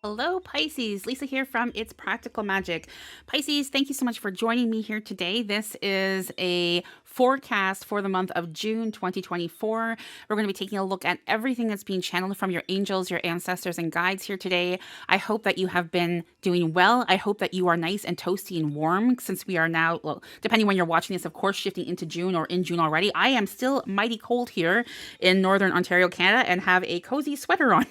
Hello, Pisces. Lisa here from It's Practical Magic. Pisces, thank you so much for joining me here today. This is a forecast for the month of June 2024. We're going to be taking a look at everything that's being channeled from your angels, your ancestors, and guides here today. I hope that you have been doing well. I hope that you are nice and toasty and warm since we are now, well, depending when you're watching this, of course, shifting into June or in June already. I am still mighty cold here in Northern Ontario, Canada, and have a cozy sweater on.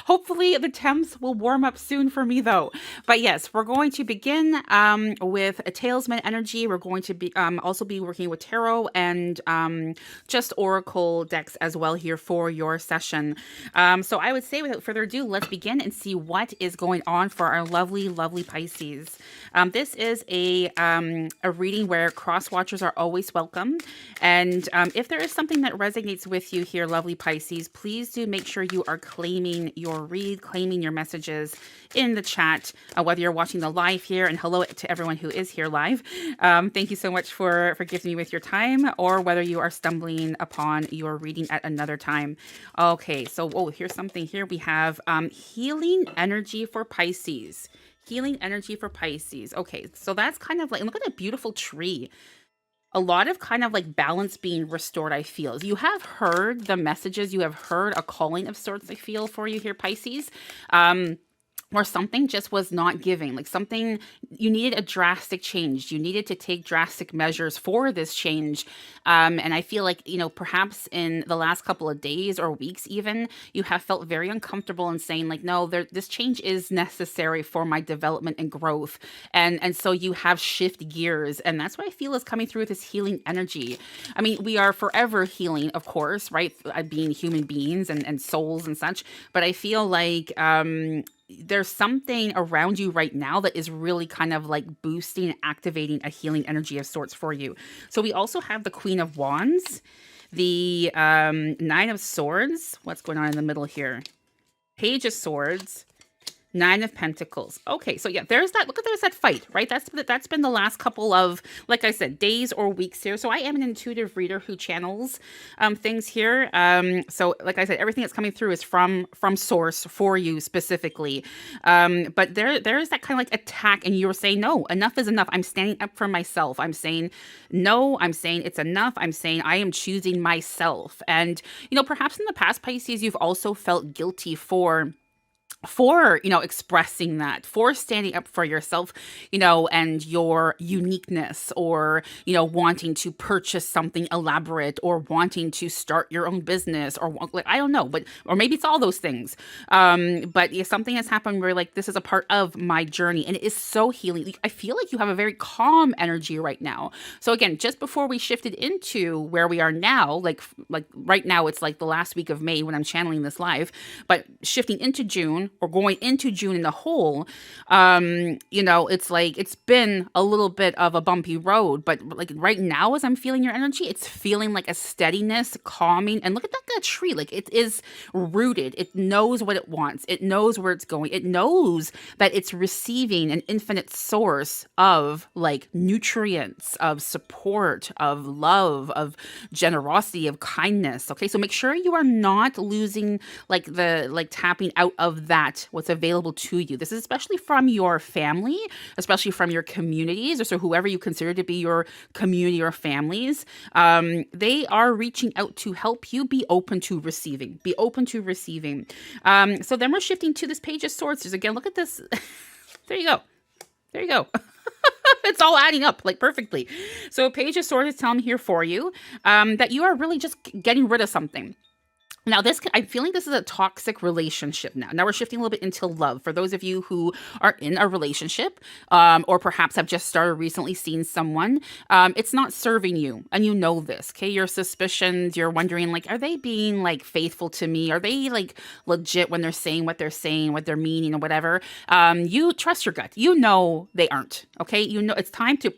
Hopefully, the temps will warm up soon for me, though. But yes, we're going to begin with a Talesman energy. We're going to be also be working with tarot and just oracle decks as well here for your session. So I would say, without further ado, let's begin and see what is going on for our lovely, lovely Pisces. This is a reading where cross watchers are always welcome, and if there is something that resonates with you here, lovely Pisces, please do make sure you are claiming your read, claiming your messages in the chat, whether you're watching the live here, and hello to everyone who is here live. Thank you so much for gifting me with your time, or whether you are stumbling upon your reading at another time. Okay, so here's something here. We have healing energy for Pisces. Healing energy for Pisces. Okay, so that's kind of like, look at that beautiful tree. A lot of kind of like balance being restored, I feel. You have heard the messages, you have heard a calling of sorts, I feel, for you here, Pisces. Where something just was not giving, like something, you needed a drastic change. You needed to take drastic measures for this change. And I feel like, perhaps in the last couple of days or weeks even, you have felt very uncomfortable in saying like, no, this change is necessary for my development and growth. And so you have shift gears. And that's what I feel is coming through with this healing energy. I mean, we are forever healing, of course, right? Being human beings and souls and such. But I feel like, there's something around you right now that is really kind of like boosting and activating a healing energy of sorts for you. So we also have the Queen of Wands, the Nine of Swords. What's going on in the middle here? Page of Swords, Nine of Pentacles. Okay, so yeah, there's that fight, right? That's been the last couple of, like I said, days or weeks here. So I am an intuitive reader who channels things here. So like I said, everything that's coming through is from source for you specifically. But there is that kind of like attack, and you're saying, no, enough is enough. I'm standing up for myself. I'm saying no. I'm saying it's enough. I'm saying I am choosing myself. And perhaps in the past, Pisces, you've also felt guilty for expressing that, for standing up for yourself, and your uniqueness, or wanting to purchase something elaborate, or wanting to start your own business, or like, I don't know, or maybe it's all those things. But yeah, something has happened where like, this is a part of my journey, and it is so healing. I feel like you have a very calm energy right now. So again, just before we shifted into where we are now, like right now, it's like the last week of May when I'm channeling this live, but shifting into June, or going into June in the whole, it's like it's been a little bit of a bumpy road, but like right now, as I'm feeling your energy, it's feeling like a steadiness, calming. And look at that tree, like it is rooted. It knows what it wants. It knows where it's going. It knows that it's receiving an infinite source of like nutrients, of support, of love, of generosity, of kindness. Okay, so make sure you are not losing like tapping out of that, what's available to you. This is especially from your family, especially from your communities, or so whoever you consider to be your community or families. They are reaching out to help you be open to receiving. Be open to receiving. So then we're shifting to this Page of Swords. Just again, look at this. There you go. There you go. It's all adding up like perfectly. So Page of Swords is telling me here for you that you are really just getting rid of something. Now, I'm feeling this is a toxic relationship now. Now we're shifting a little bit into love. For those of you who are in a relationship, or perhaps have just started recently seeing someone, it's not serving you, and you know this, okay? Your suspicions, you're wondering, like, are they being, like, faithful to me? Are they, like, legit when they're saying, what they're meaning, or whatever? You trust your gut. You know they aren't, okay? You know it's time to...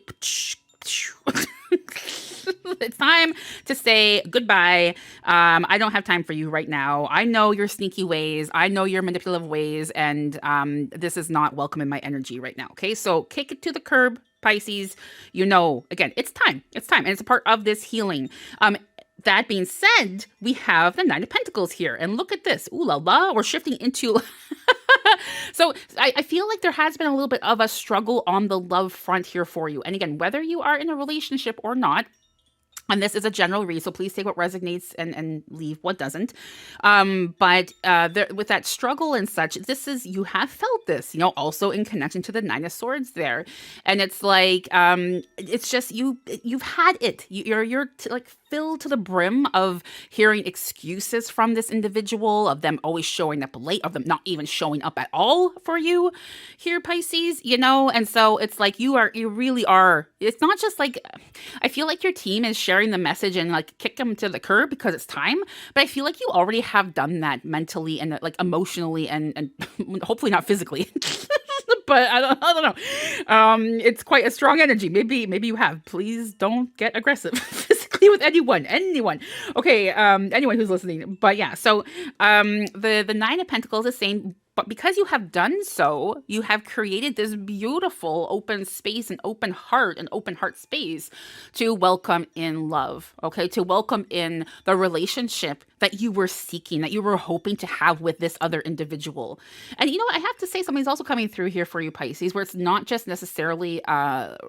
It's time to say goodbye. I don't have time for you right now. I know your sneaky ways. I know your manipulative ways. And this is not welcome in my energy right now. Okay, so kick it to the curb, Pisces. Again, it's time. It's time. And it's a part of this healing. That being said, we have the Nine of Pentacles here. And look at this. Ooh la la. We're shifting into So I feel like there has been a little bit of a struggle on the love front here for you. And again, whether you are in a relationship or not, and this is a general read, so please take what resonates and leave what doesn't. But with that struggle and such, you have felt this, also in connection to the Nine of Swords there. And it's like, it's just, you've had it. You're like filled to the brim of hearing excuses from this individual, of them always showing up late, of them not even showing up at all for you here, Pisces, And so it's like, you really are, it's not just like, I feel like your team is sharing the message and like kick them to the curb because it's time, but I feel like you already have done that mentally and like emotionally and hopefully not physically. But I don't know. It's quite a strong energy. Maybe you have. Please don't get aggressive physically with anyone. Okay, anyone who's listening. But yeah, so the Nine of Pentacles is saying, but because you have done so, you have created this beautiful open space and open heart space to welcome in love, okay? To welcome in the relationship that you were seeking, that you were hoping to have with this other individual. And I have to say something's also coming through here for you, Pisces, where it's not just necessarily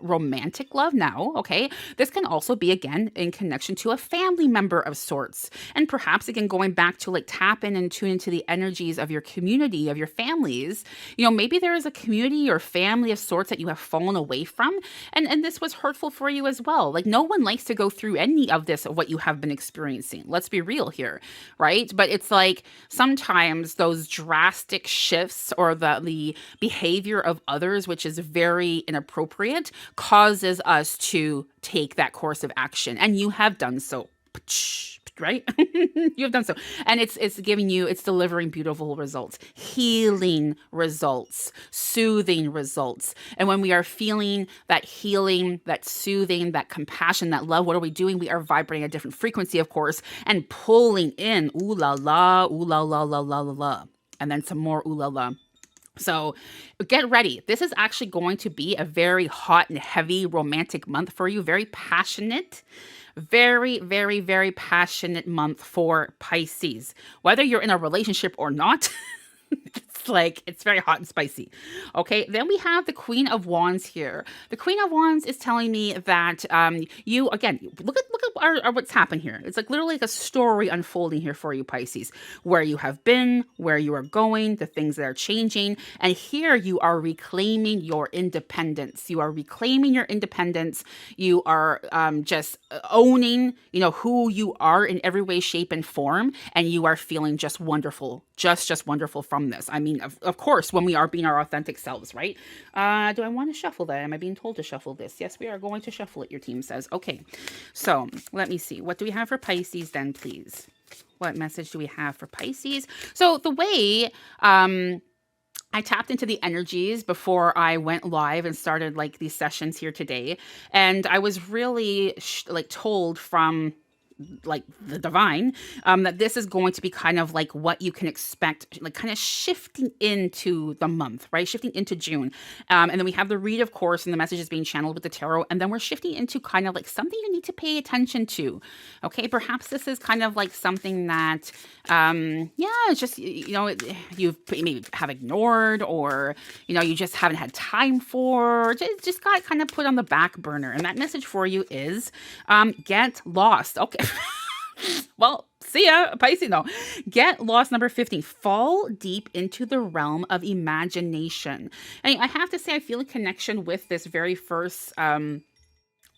romantic love now, okay? This can also be, again, in connection to a family member of sorts. And perhaps, again, going back to like tap in and tune into the energies of your community, of your families. Maybe there is a community or family of sorts that you have fallen away from. And this was hurtful for you as well. Like, no one likes to go through any of this, of what you have been experiencing. Let's be real here. Right? But it's like sometimes those drastic shifts or the behavior of others, which is very inappropriate, causes us to take that course of action. And you have done so. Right? You have done so. And it's delivering beautiful results, healing results, soothing results. And when we are feeling that healing, that soothing, that compassion, that love, what are we doing? We are vibrating a different frequency, of course, and pulling in ooh la la, ooh la la la la la la. And then some more ooh la la. So get ready. This is actually going to be a very hot and heavy romantic month for you. Very passionate. Very, very, very passionate month for Pisces. Whether you're in a relationship or not, it's very hot and spicy. Okay, then we have the Queen of Wands here. The Queen of Wands is telling me that you, again, look at what's happened here. It's like literally like a story unfolding here for you, Pisces, where you have been, where you are going, the things that are changing. And here you are reclaiming your independence. You are reclaiming your independence. You are just owning, who you are in every way, shape, and form. And you are feeling just wonderful, just wonderful from this. I mean, of course, when we are being our authentic selves, right? Do I want to shuffle that? Am I being told to shuffle this? Yes, we are going to shuffle it, your team says. Okay, so let me see. What do we have for Pisces then, please? What message do we have for Pisces? So the way I tapped into the energies before I went live and started like these sessions here today, and I was really told from like the divine, that this is going to be kind of like what you can expect, like kind of shifting into the month, right? Shifting into June. And then we have the read, of course, and the message is being channeled with the tarot. And then we're shifting into kind of like something you need to pay attention to. Okay. Perhaps this is kind of like something that, it's just, you've maybe have ignored, or, you just haven't had time for, just got kind of put on the back burner. And that message for you is, get lost. Okay. Well, see ya, Pisces. No. Get lost, number 15. Fall deep into the realm of imagination. And I have to say, I feel a connection with this very first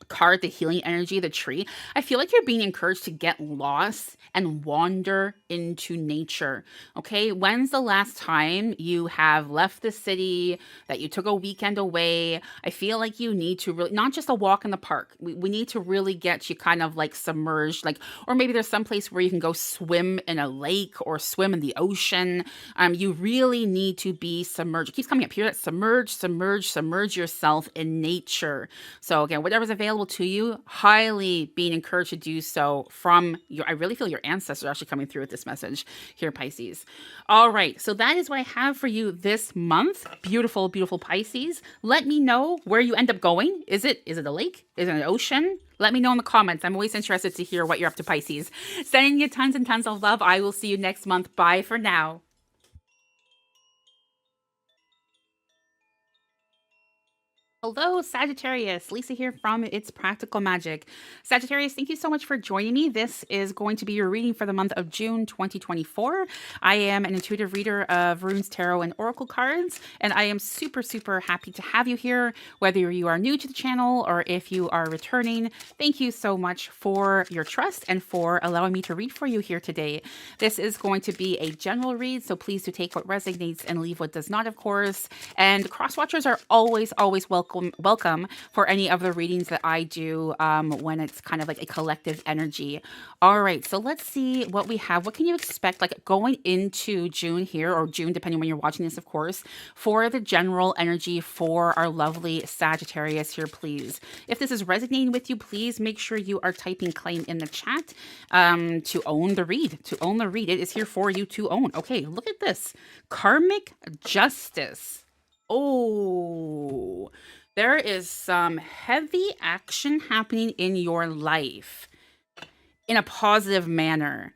card, the healing energy, the tree. I feel like you're being encouraged to get lost and wander into nature. Okay. When's the last time you have left the city, that you took a weekend away? I feel like you need to really, not just a walk in the park. We need to really get you kind of like submerged, or maybe there's some place where you can go swim in a lake or swim in the ocean. You really need to be submerged. It keeps coming up here. That submerge yourself in nature. So again, whatever's available to you, highly being encouraged to do so from I really feel your ancestors are actually coming through with this message here, Pisces. All right. So that is what I have for you this month. Beautiful, beautiful Pisces. Let me know where you end up going. Is it a lake? Is it an ocean? Let me know in the comments. I'm always interested to hear what you're up to, Pisces. Sending you tons and tons of love. I will see you next month. Bye for now. Hello, Sagittarius. Lisa here from It's Practical Magic. Sagittarius, thank you so much for joining me. This is going to be your reading for the month of June 2024. I am an intuitive reader of runes, tarot, and oracle cards, and I am super, super happy to have you here, whether you are new to the channel or if you are returning. Thank you so much for your trust and for allowing me to read for you here today. This is going to be a general read, so please do take what resonates and leave what does not, of course. And cross watchers are always, always welcome for any of the readings that I do when it's kind of like a collective energy. All right, so let's see what we have. What can you expect like going into June here, or June, depending when you're watching this, of course, for the general energy for our lovely Sagittarius here, please. If this is resonating with you, please make sure you are typing claim in the chat to own the read. To own the read. It is here for you to own. Okay, look at this. Karmic justice. Oh, there is some heavy action happening in your life in a positive manner.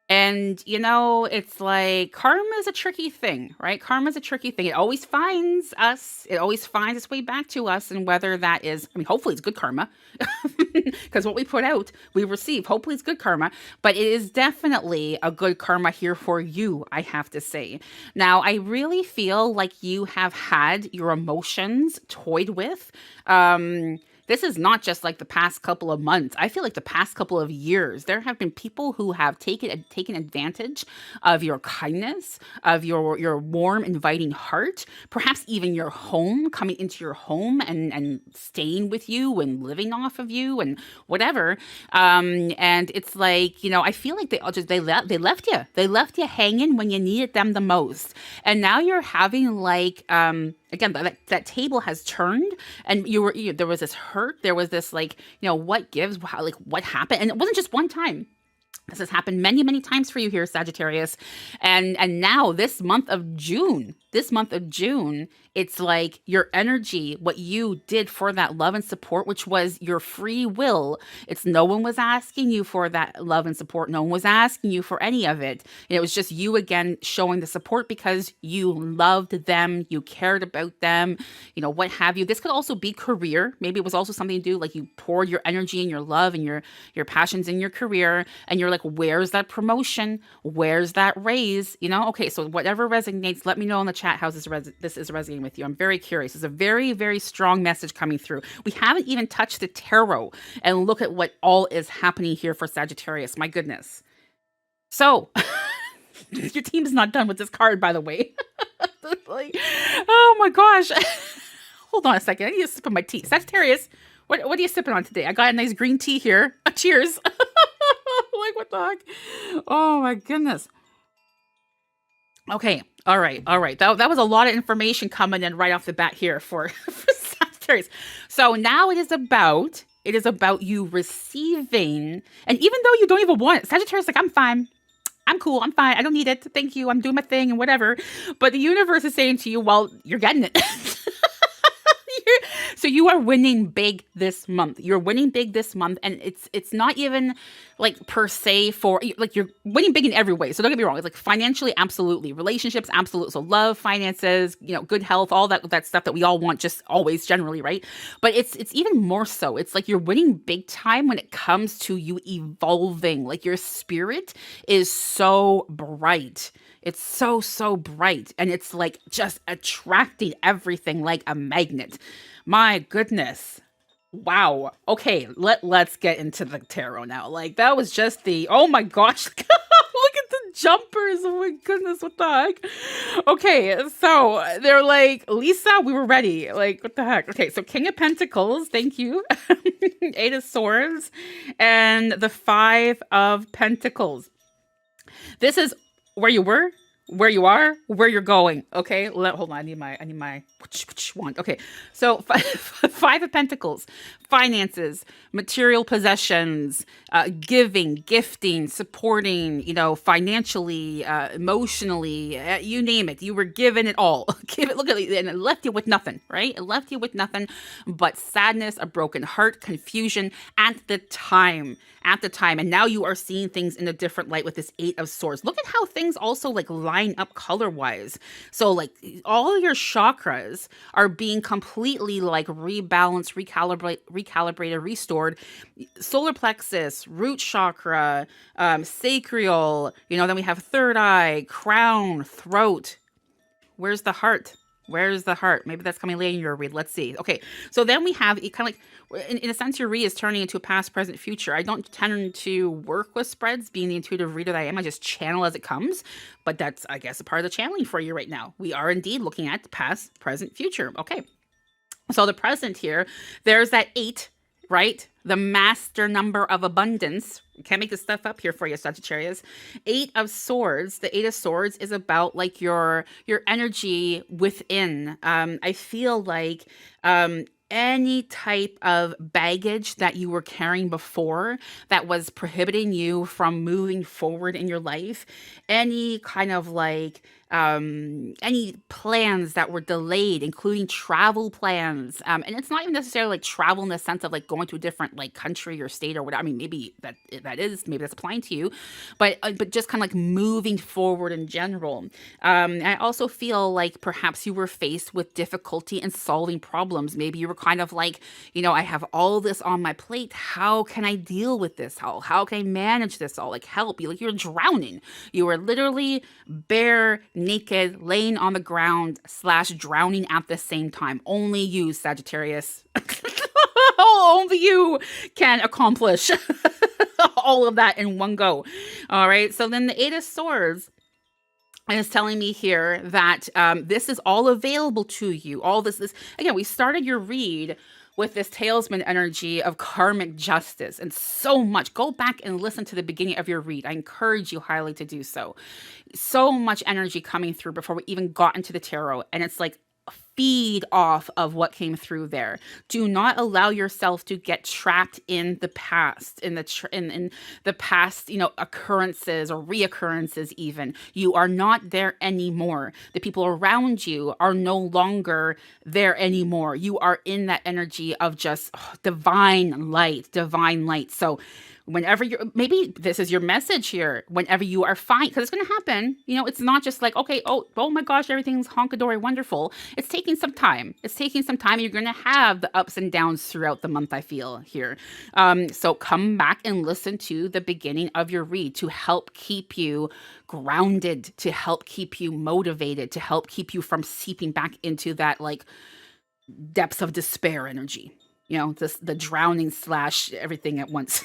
And, you know, it's like karma is a tricky thing, right? Karma is a tricky thing. It always finds us. It always finds its way back to us. And whether that is, I mean, hopefully it's good karma because what we put out, we receive. Hopefully it's good karma, but it is definitely a good karma here for you, I have to say. Now, I really feel like you have had your emotions toyed with. This is not just like the past couple of months. I feel like the past couple of years, there have been people who have taken advantage of your kindness, of your warm, inviting heart, perhaps even your home, coming into your home and staying with you and living off of you and whatever. And it's like, you know, I feel like they left you. They left you hanging when you needed them the most. And now you're having like again, that table has turned, and there was this hurt. There was this like, you know, what gives, how, like what happened, and it wasn't just one time. This has happened many, many times for you here, Sagittarius. And now this month of June, it's like your energy, what you did for that love and support, which was your free will. It's no one was asking you for that love and support. No one was asking you for any of it. And it was just you again showing the support because you loved them, you cared about them, you know, what have you. This could also be career. Maybe it was also something to do like you poured your energy and your love and your passions in your career, and you're like, where's that promotion? Where's that raise? You know, okay, so whatever resonates, let me know in the chat how this is resonating with you. I'm very curious. It's a very, very strong message coming through. We haven't even touched the tarot, and look at what all is happening here for Sagittarius. My goodness. So, your team is not done with this card, by the way. Like, oh my gosh. Hold on a second. I need to sip of my tea. Sagittarius, what are you sipping on today? I got a nice green tea here. Cheers. Like, what the heck? Oh my goodness. Okay. All right. That was a lot of information coming in right off the bat here for Sagittarius. So now it is about you receiving, and even though you don't even want it, Sagittarius, like, I'm fine. I'm cool. I'm fine. I don't need it. Thank you. I'm doing my thing and whatever. But the universe is saying to you, well, you're getting it. So you are winning big this month. You're winning big this month, and it's not even like per se for like you're winning big in every way. So don't get me wrong. It's like financially, absolutely. Relationships, absolutely. So love, finances, you know, good health, all that stuff that we all want, just always generally, right? But it's even more so. It's like you're winning big time when it comes to you evolving. Like your spirit is so bright. It's so, so bright, and it's like just attracting everything like a magnet. My goodness. Wow. Okay, let's get into the tarot now. Like, that was just oh my gosh. Look at the jumpers. Oh my goodness, what the heck? Okay, so they're like, Lisa, we were ready. Like, what the heck? Okay, so King of Pentacles, thank you. Eight of Swords, and the Five of Pentacles. This is where you were, where you are, where you're going. Okay, hold on. I need my wand. Okay, so Five of Pentacles, finances, material possessions, giving, gifting, supporting. You know, financially, emotionally, you name it. You were given it all. Look at it, and it left you with nothing. Right? It left you with nothing but sadness, a broken heart, confusion at the time. And now you are seeing things in a different light with this Eight of Swords. Look at how things also like line line up color wise. So like all your chakras are being completely like rebalanced, recalibrated, restored. Solar plexus, root chakra, sacral, then we have third eye, crown, throat. Where's the heart? Where's the heart? Maybe that's coming later in your read. Let's see. Okay, so then we have it kind of like, in a sense, your read is turning into a past, present, future. I don't tend to work with spreads, being the intuitive reader that I am. I just channel as it comes. But that's, I guess, a part of the channeling for you right now. We are indeed looking at the past, present, future. Okay, so the present here, there's that 8, right? The master number of abundance. You can't make this stuff up here for you, Sagittarius. 8 of Swords. The 8 of Swords is about like your energy within. I feel like any type of baggage that you were carrying before that was prohibiting you from moving forward in your life, any kind of like any plans that were delayed, including travel plans. And it's not even necessarily like travel in the sense of like going to a different like country or state or whatever. I mean, maybe maybe that's applying to you, but just kind of like moving forward in general. I also feel like perhaps you were faced with difficulty in solving problems. Maybe you were kind of like, I have all this on my plate. How can I deal with this? How can I manage this all? Like help you, like you're drowning. You were literally bare naked, laying on the ground / drowning at the same time. Only you, Sagittarius. Only you can accomplish all of that in one go. All right. So then the 8 of Swords is telling me here that this is all available to you. All this is, again, we started your read with this talisman energy of karmic justice and so much. Go back and listen to the beginning of your read. I encourage you highly to do so. So much energy coming through before we even got into the tarot. And it's like, feed off of what came through there. Do not allow yourself to get trapped in the past, in the past, occurrences or reoccurrences even. You are not there anymore. The people around you are no longer there anymore. You are in that energy of just divine light. So whenever maybe this is your message here, whenever you are fine, because it's going to happen. It's not just like, okay, oh my gosh, everything's honkadory wonderful. It's taking some time. You're going to have the ups and downs throughout the month, I feel here. So come back and listen to the beginning of your read to help keep you grounded, to help keep you motivated, to help keep you from seeping back into that like depths of despair energy. The drowning / everything at once.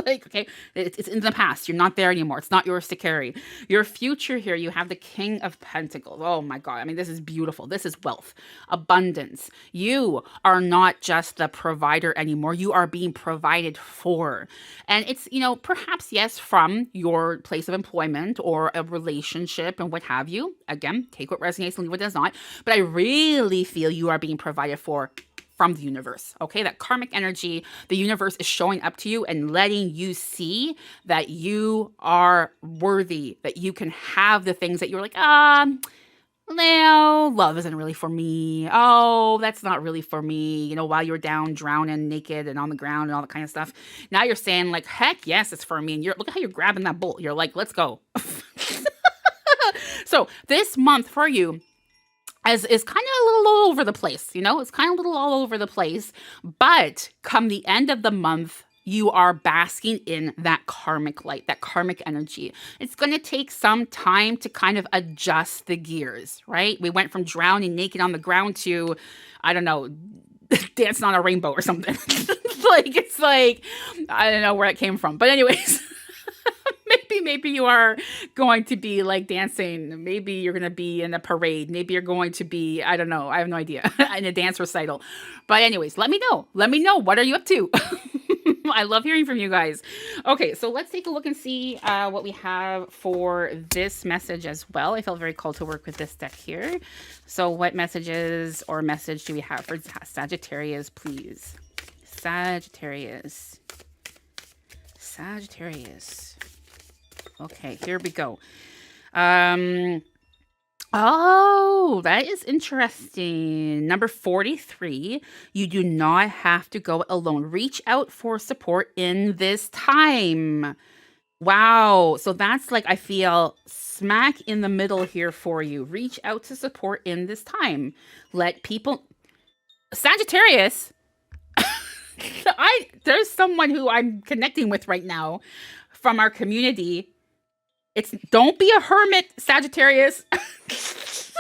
Like, okay, it's in the past. You're not there anymore. It's not yours to carry. Your future here, you have the King of Pentacles. Oh my God. I mean, this is beautiful. This is wealth, abundance. You are not just the provider anymore. You are being provided for. And it's, perhaps, yes, from your place of employment or a relationship and what have you. Again, take what resonates and leave what does not. But I really feel you are being provided for from the universe. Okay, that karmic energy, the universe is showing up to you and letting you see that you are worthy, that you can have the things that you're like, no, love isn't really for me. Oh, that's not really for me. While you're down, drowning, naked, and on the ground and all that kind of stuff. Now you're saying like, heck yes, it's for me. And look at how you're grabbing that bolt. You're like, let's go. So this month for you, is kind of a little all over the place, it's kind of a little all over the place, but come the end of the month, you are basking in that karmic light, that karmic energy. It's going to take some time to kind of adjust the gears, right? We went from drowning naked on the ground to, I don't know, dancing on a rainbow or something. It's like, I don't know where it came from, but anyways. Maybe you are going to be like dancing. Maybe you're going to be in a parade. Maybe you're going to be, I don't know. I have no idea. In a dance recital. But anyways, let me know. What are you up to? I love hearing from you guys. Okay, so let's take a look and see what we have for this message as well. I felt very called to work with this deck here. So what message do we have for Sagittarius, please? Sagittarius. Okay, here we go. Oh, that is interesting. Number 43, you do not have to go alone. Reach out for support in this time. Wow. So that's like, I feel smack in the middle here for you. Reach out to support in this time. Let people. Sagittarius. There's someone who I'm connecting with right now from our community. It's don't be a hermit, Sagittarius. Sagittarius.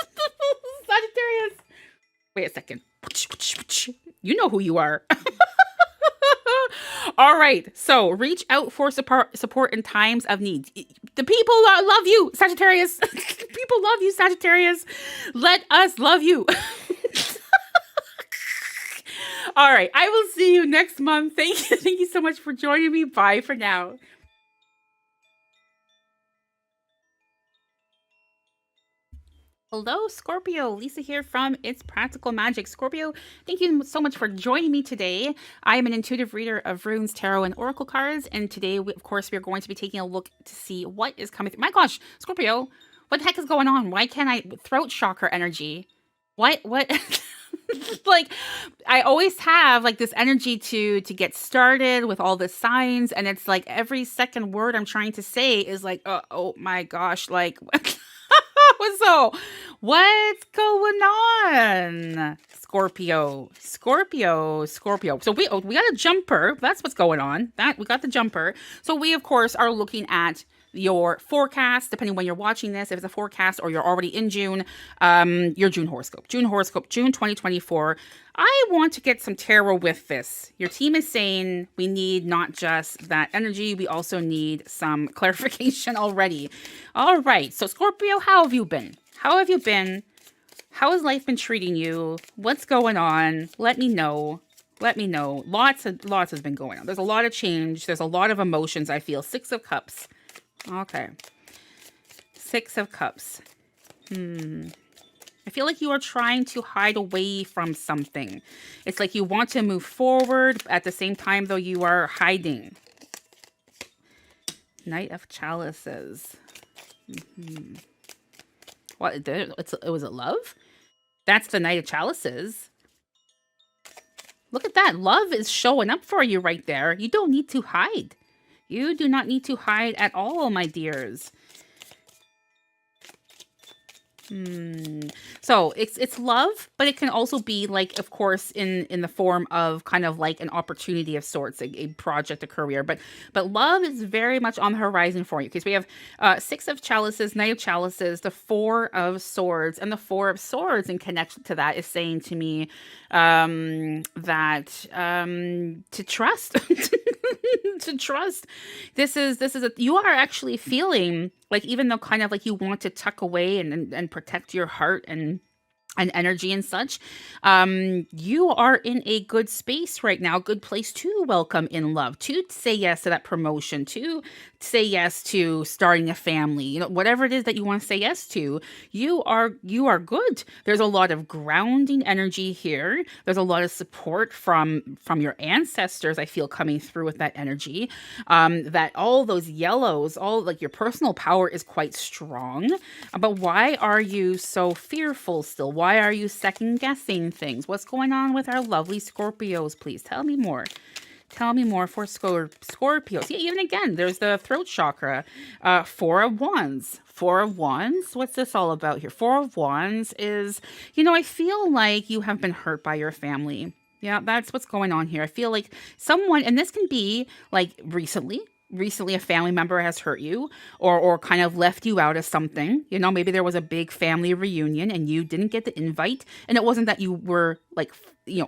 Wait a second. You know who you are. All right. So reach out for support in times of need. The people love you, Sagittarius. People love you, Sagittarius. Let us love you. All right. I will see you next month. Thank you. Thank you so much for joining me. Bye for now. Hello, Scorpio. Lisa here from It's Practical Magic. Scorpio, thank you so much for joining me today. I am an intuitive reader of runes, tarot, and oracle cards. And today, of course, we are going to be taking a look to see what is coming through. My gosh, Scorpio, what the heck is going on? Why can't I throat chakra energy? What? Like, I always have like this energy to get started with all the signs, and it's like every second word I'm trying to say is like, oh my gosh, like so what's going on? Scorpio. So we got a jumper. That's what's going on. That we got the jumper. So we of course are looking at your forecast, depending when you're watching this, if it's a forecast or you're already in June, your June horoscope, June 2024. I want to get some tarot with this. Your team is saying we need not just that energy, we also need some clarification already. All right, so Scorpio, how have you been? How have you been? How has life been treating you? What's going on? Let me know. Let me know. Lots has been going on. There's a lot of change. There's a lot of emotions, I feel. 6 of Cups. Okay. 6 of Cups. I feel like you are trying to hide away from something. It's like you want to move forward. At the same time, though, you are hiding. Knight of Chalices. What? Was it love? That's the Knight of Chalices. Look at that. Love is showing up for you right there. You don't need to hide. You do not need to hide at all, my dears. So it's love, but it can also be like, of course, in the form of kind of like an opportunity of sorts, a project, a career. But love is very much on the horizon for you, because we have 6 of Chalices, Knight of Chalices, the 4 of Swords, and the 4 of Swords in connection to that is saying to me that to trust. To trust. This is you are actually feeling like, even though kind of like you want to tuck away and protect your heart and energy and such, you are in a good space right now, good place to welcome in love, to say yes to that promotion, to say yes to starting a family, whatever it is that you want to say yes to. You are good. There's a lot of grounding energy here. There's a lot of support from your ancestors, I feel, coming through with that energy. That all those yellows, all like your personal power is quite strong. But why are you so fearful still? Why are you second guessing things? What's going on with our lovely Scorpios? Please tell me more. Tell me more for Scorpios. Yeah, even again, there's the throat chakra. 4 of Wands. 4 of Wands. What's this all about here? 4 of Wands is, I feel like you have been hurt by your family. Yeah, that's what's going on here. I feel like someone, and this can be like recently a family member has hurt you, or kind of left you out of something. Maybe there was a big family reunion and you didn't get the invite, and it wasn't that you were like,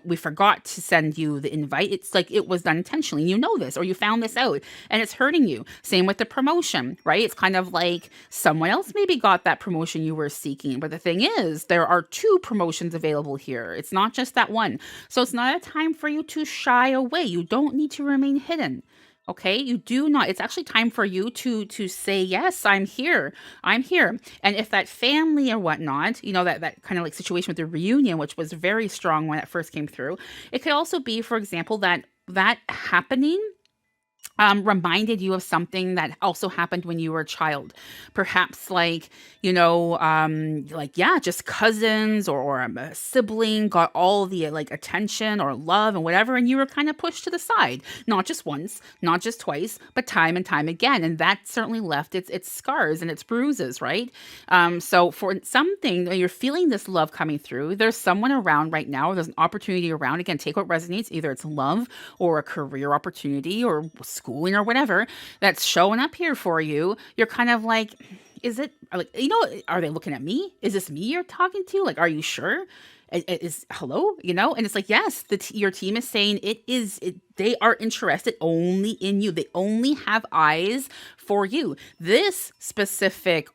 we forgot to send you the invite. It's like it was done intentionally. You know this, or you found this out, and it's hurting you. Same with the promotion, right? It's kind of like someone else maybe got that promotion you were seeking. But the thing is, there are 2 promotions available here. It's not just that one. So it's not a time for you to shy away. You don't need to remain hidden. Okay, you do not. It's actually time for you to say, yes, I'm here. I'm here. And if that family or whatnot, that kind of like situation with the reunion, which was very strong when it first came through, it could also be, for example, that happening reminded you of something that also happened when you were a child. Perhaps like, you know, like, yeah, just cousins or a sibling got all the like attention or love and whatever, and you were kind of pushed to the side, not just once, not just twice, but time and time again. And that certainly left its scars and its bruises, right? So for something, when you're feeling this love coming through, there's someone around right now, or there's an opportunity around. Again, take what resonates. Either it's love or a career opportunity or schooling or whatever that's showing up here for you. You're kind of like, is it like, you know, are they looking at me? Is this me you're talking to? Like, are you sure? Is hello, you know? And it's like, yes, your team is saying they are interested only in you. They only have eyes for you. This specific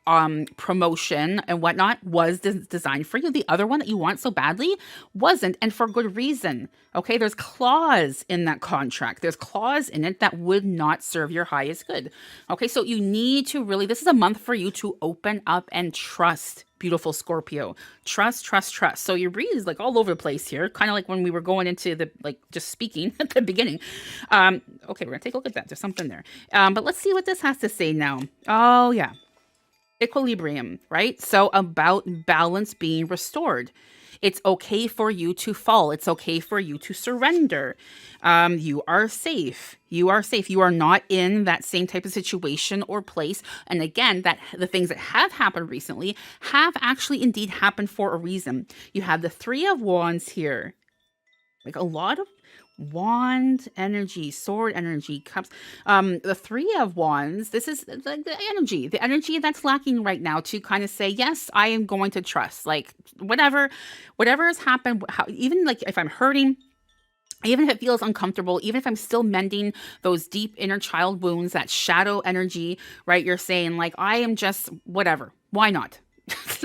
promotion and whatnot was designed for you. The other one that you want so badly wasn't, and for good reason. Okay, there's clause in that contract. There's clause in it that would not serve your highest good. Okay, so you need to really, this is a month for you to open up and trust. Beautiful Scorpio. Trust, trust, trust. So your breeze is like all over the place here, kind of like when we were going into the, like, just speaking at the beginning. Okay, we're gonna take a look at that. There's something there. But let's see what this has to say now. Oh yeah. Equilibrium, right? So about balance being restored. It's okay for you to fall. It's okay for you to surrender. You are safe. You are safe. You are not in that same type of situation or place. And again, that the things that have happened recently have actually indeed happened for a reason. You have the Three of Wands here. Like a lot of wand energy, sword energy, cups. The Three of Wands, this is the energy that's lacking right now to kind of say, yes, I am going to trust. Like whatever has happened, even like if I'm hurting, even if it feels uncomfortable, even if I'm still mending those deep inner child wounds, that shadow energy, right? You're saying like, I am just whatever. Why not?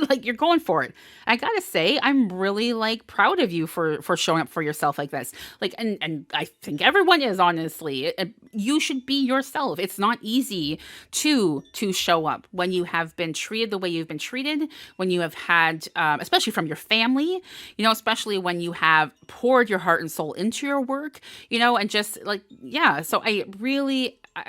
Like you're going for it. I gotta say, I'm really like proud of you for showing up for yourself like this. Like, and I think everyone is, honestly. You should be yourself. It's not easy to show up when you have been treated the way you've been treated, when you have had, especially from your family, you know, especially when you have poured your heart and soul into your work, you know, and just like, yeah. So I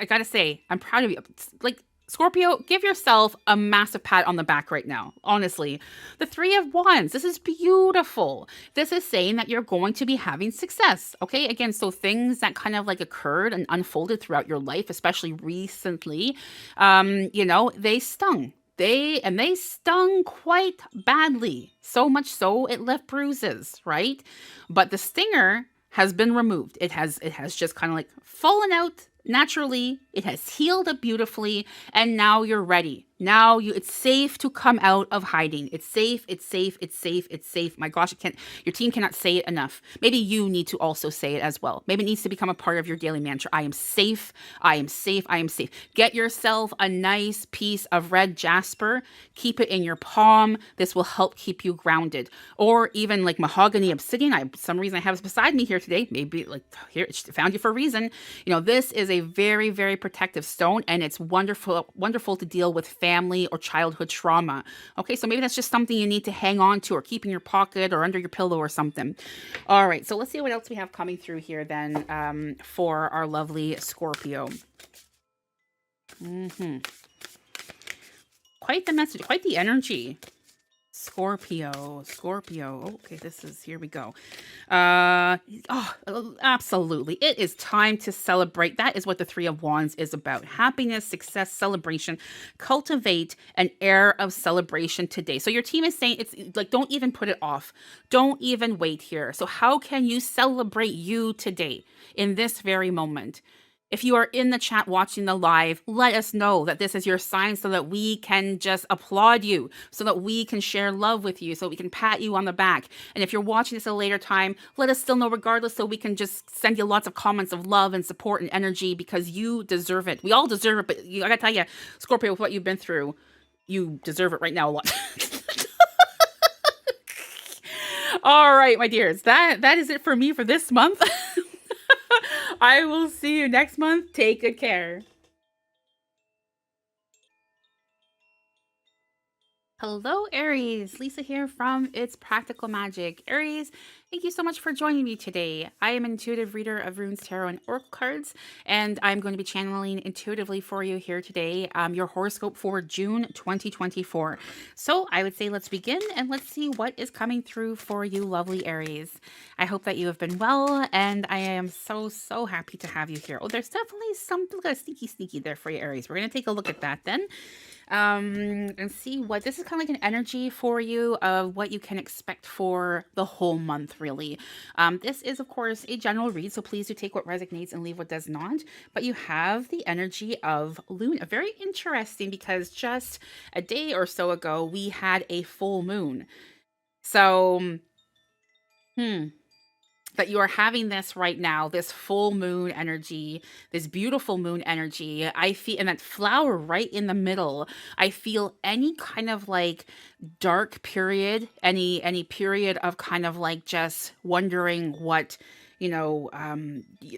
gotta say, I'm proud of you. Like, Scorpio, give yourself a massive pat on the back right now. Honestly, the Three of Wands, this is beautiful. This is saying that you're going to be having success. Okay. Again, so things that kind of like occurred and unfolded throughout your life, especially recently, you know, they stung. They stung quite badly. So much so it left bruises, right? But the stinger has been removed. It has just kind of like fallen out naturally. It has healed up beautifully, and now you're ready. Now it's safe to come out of hiding. It's safe, it's safe, it's safe, it's safe. My gosh, your team cannot say it enough. Maybe you need to also say it as well. Maybe it needs to become a part of your daily mantra. I am safe, I am safe, I am safe. Get yourself a nice piece of red jasper. Keep it in your palm. This will help keep you grounded. Or even like mahogany obsidian. Some reason I have it beside me here today. Maybe like here, it found you for a reason. You know, this is a very, very protective stone, and it's wonderful to deal with family or childhood trauma. Okay, so maybe that's just something you need to hang on to or keep in your pocket or under your pillow or something. All right, so let's see what else we have coming through here then for our lovely Scorpio. Quite the message, quite the energy. Scorpio. Okay, here we go. Absolutely. It is time to celebrate. That is what the Three of Wands is about. Happiness, success, celebration. Cultivate an air of celebration today. So your team is saying, it's like, don't even put it off. Don't even wait here. So how can you celebrate you today in this very moment? If you are in the chat watching the live, let us know that this is your sign so that we can just applaud you, so that we can share love with you, so we can pat you on the back. And if you're watching this at a later time, let us still know regardless, so we can just send you lots of comments of love and support and energy, because you deserve it. We all deserve it, but I gotta tell you, Scorpio, with what you've been through, you deserve it right now a lot. All right, my dears, that is it for me for this month. I will see you next month. Take good care. Hello, Aries. Lisa here from It's Practical Magic. Aries, thank you so much for joining me today. I am an intuitive reader of runes, tarot, and oracle cards, and I'm going to be channeling intuitively for you here today your horoscope for June 2024. So I would say let's begin and let's see what is coming through for you, lovely Aries. I hope that you have been well, and I am so happy to have you here. Oh, there's definitely something sneaky there for you, Aries. We're going to take a look at that then. And see what this is kind of like an energy for you of what you can expect for the whole month, really. This is, of course, a general read, so please do take what resonates and leave what does not. But you have the energy of Luna. Very interesting because just a day or so ago, we had a full moon. So, that you are having this right now, this full moon energy, this beautiful moon energy. I feel, and that flower right in the middle, I feel any kind of like dark period, any period of kind of like just wondering what,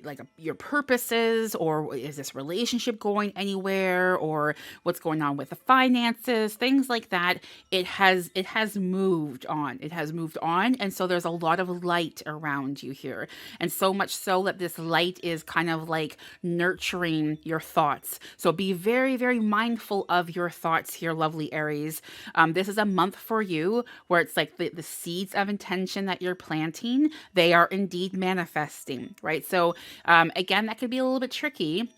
like your purposes, or is this relationship going anywhere, or what's going on with the finances, things like that. It has moved on. It has moved on, and so there's a lot of light around you here, and so much so that this light is kind of like nurturing your thoughts. So be very mindful of your thoughts here, lovely Aries. This is a month for you where it's like the seeds of intention that you're planting, they are indeed manifesting, right? So again, that could be a little bit tricky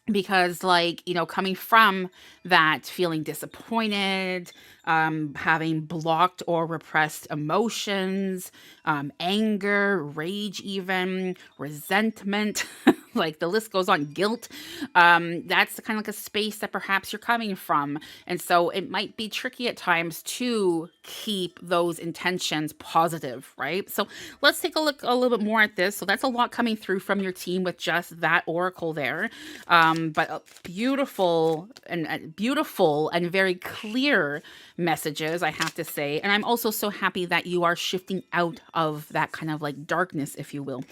because, like, coming from that feeling disappointed, having blocked or repressed emotions, anger, rage, even resentment, like the list goes on, guilt. That's kind of like a space that perhaps you're coming from. And so it might be tricky at times to keep those intentions positive, right? So let's take a look a little bit more at this. So that's a lot coming through from your team with just that oracle there. But beautiful and very clear messages, I have to say. And I'm also so happy that you are shifting out of that kind of like darkness, if you will.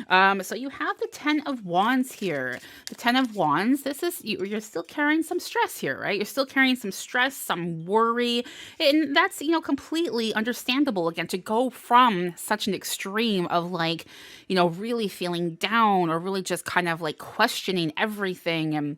So you have the 10 of Wands here. The 10 of Wands, this is, you're still carrying some stress here, right? You're still carrying some stress, some worry. And that's, completely understandable, again, to go from such an extreme of like, really feeling down, or really just kind of like questioning everything, and